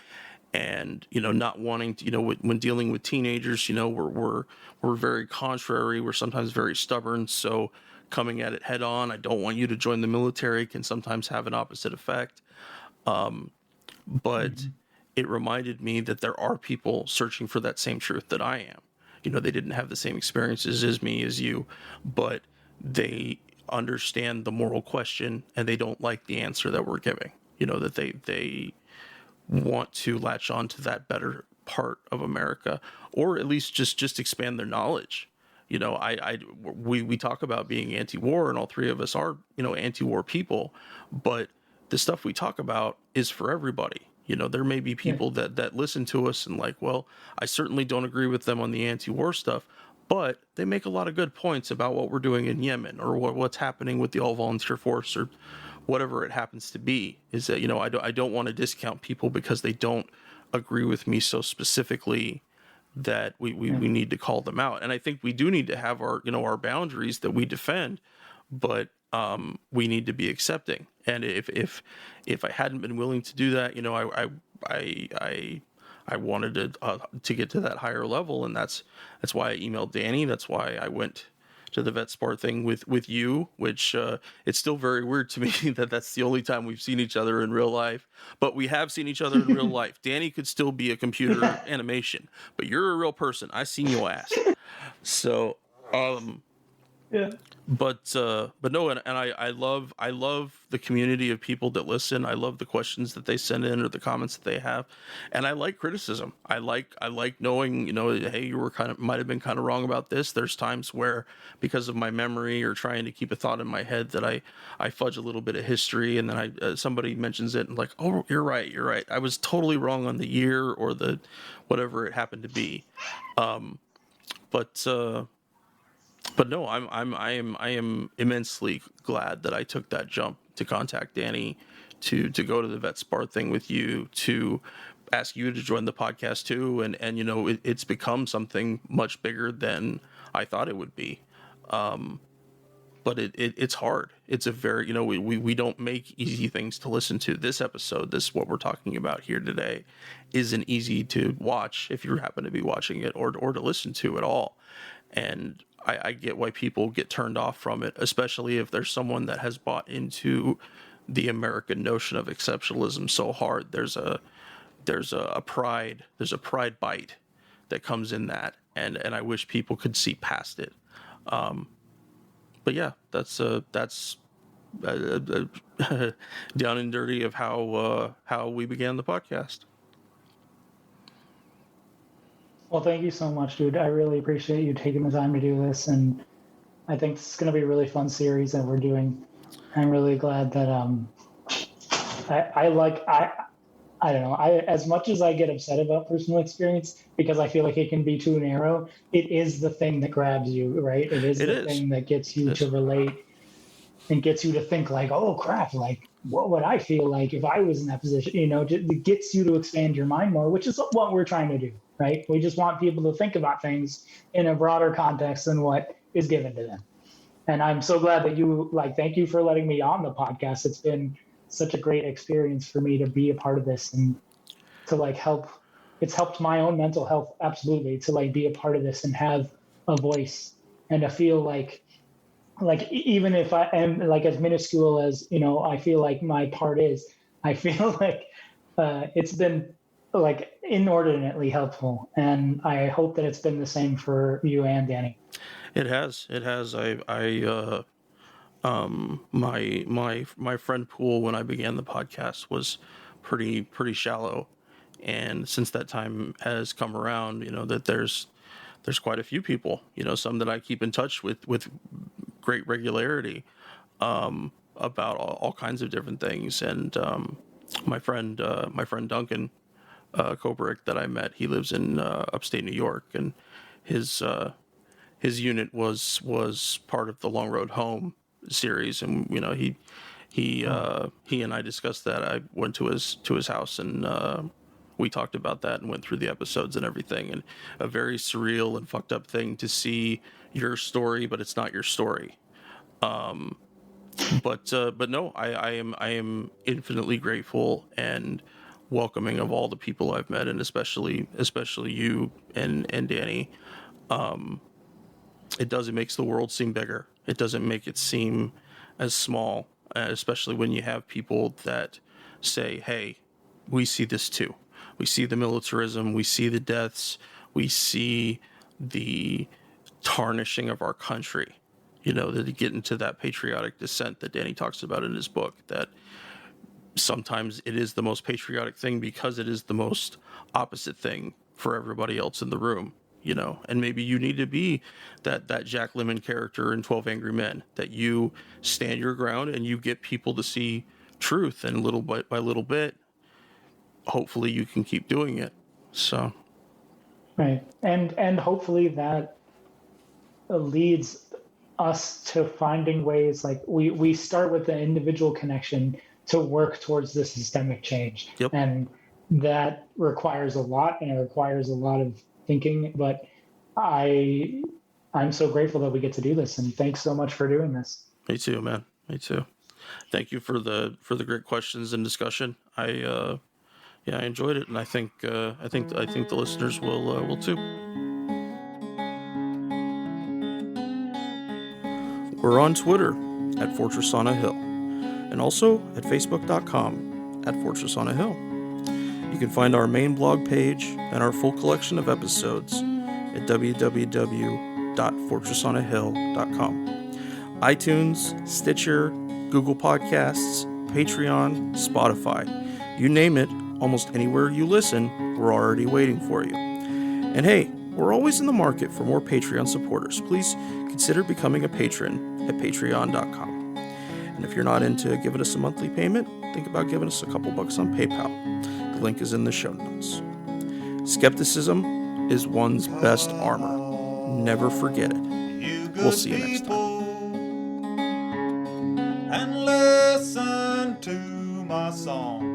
And not wanting to, when dealing with teenagers, we're very contrary. We're sometimes very stubborn. So coming at it head on, I don't want you to join the military, can sometimes have an opposite effect. But it reminded me that there are people searching for that same truth that I am. They didn't have the same experiences as me, as you, but they understand the moral question and they don't like the answer that we're giving. That they want to latch on to that better part of America, or at least just expand their knowledge. We talk about being anti-war, and all three of us are, anti-war people, but the stuff we talk about is for everybody. There may be people that listen to us and like, well, I certainly don't agree with them on the anti-war stuff, but they make a lot of good points about what we're doing in Yemen, or what's happening with the all-volunteer force, or whatever it happens to be. Is that, I don't want to discount people because they don't agree with me so specifically that we need to call them out. And I think we do need to have our boundaries that we defend, but we need to be accepting. And if I hadn't been willing to do that, I wanted to get to that higher level, and that's why I emailed Danny. That's why I went to the VetSpar thing with you, which it's still very weird to me that that's the only time we've seen each other in real life. But we have seen each other in real life. Danny could still be a computer animation, but you're a real person. I seen your ass. So, yeah. But no, and I love the community of people that listen. I love the questions that they send in or the comments that they have, and I like criticism. I like knowing, hey, you might have been kind of wrong about this. There's times where, because of my memory or trying to keep a thought in my head, that I fudge a little bit of history, and then somebody mentions it and like, oh, you're right. I was totally wrong on the year or the whatever it happened to be. But no, I am immensely glad that I took that jump to contact Danny, to go to the VetSpar thing with you, to ask you to join the podcast too, and it's become something much bigger than I thought it would be. But it's hard. It's a very, we don't make easy things to listen to. This episode, what we're talking about here today, isn't easy to watch if you happen to be watching it, or to listen to at all. And I get why people get turned off from it, especially if there's someone that has bought into the American notion of exceptionalism so hard. There's a pride bite that comes in that, and I wish people could see past it. But yeah, that's down and dirty of how we began the podcast. Well, thank you so much, dude. I really appreciate you taking the time to do this, and I think this is going to be a really fun series that we're doing. I'm really glad that I don't know. As much as I get upset about personal experience because I feel like it can be too narrow, it is the thing that grabs you, right? It is the thing that gets you to relate and gets you to think like, oh crap, like what would I feel like if I was in that position? It gets you to expand your mind more, which is what we're trying to do, right? We just want people to think about things in a broader context than what is given to them. And I'm so glad that thank you for letting me on the podcast. It's been such a great experience for me to be a part of this and to help. It's helped my own mental health, absolutely, to be a part of this and have a voice and to feel like even if I am as minuscule as, I feel like my part is, I feel like it's been like inordinately helpful, and I hope that it's been the same for you and Danny. It has. It has. My friend pool when I began the podcast was pretty shallow, and since that time has come around, that there's quite a few people, some that I keep in touch with great regularity, about all kinds of different things. And my friend Duncan Kobrick that I met, he lives in upstate New York, and his his unit was part of the Long Road Home series, and he and I discussed that. I went to his house, and we talked about that and went through the episodes and everything. And a very surreal and fucked up thing to see your story, but it's not your story. But no, I am infinitely grateful and welcoming of all the people I've met, and especially you and Danny. It makes the world seem bigger. It doesn't make it seem as small, especially when you have people that say, "Hey, we see this too. We see the militarism. We see the deaths. We see the tarnishing of our country." That you get into that patriotic descent that Danny talks about in his book, that sometimes it is the most patriotic thing because it is the most opposite thing for everybody else in the room. And maybe you need to be that Jack Lemmon character in 12 Angry Men, that you stand your ground and you get people to see truth, and little bit by little bit, hopefully you can keep doing it. So, Right. And hopefully that leads us to finding ways, like we start with the individual connection to work towards the systemic change. Yep. And that requires a lot, and it requires a lot of thinking, but I'm so grateful that we get to do this, and thanks so much for doing this. Me too, man. Me too. Thank you for the great questions and discussion. I enjoyed it, and I think the listeners will too. We're on Twitter at Fortress on a Hill, and also at Facebook.com at Fortress on a Hill. You can find our main blog page and our full collection of episodes at www.fortressonahill.com. iTunes, Stitcher, Google Podcasts, Patreon, Spotify. You name it, almost anywhere you listen, we're already waiting for you. And hey, we're always in the market for more Patreon supporters. Please consider becoming a patron at patreon.com. And if you're not into giving us a monthly payment, think about giving us a couple bucks on PayPal. The link is in the show notes. Skepticism is one's best armor. Never forget it. We'll see you next time. And listen to my song.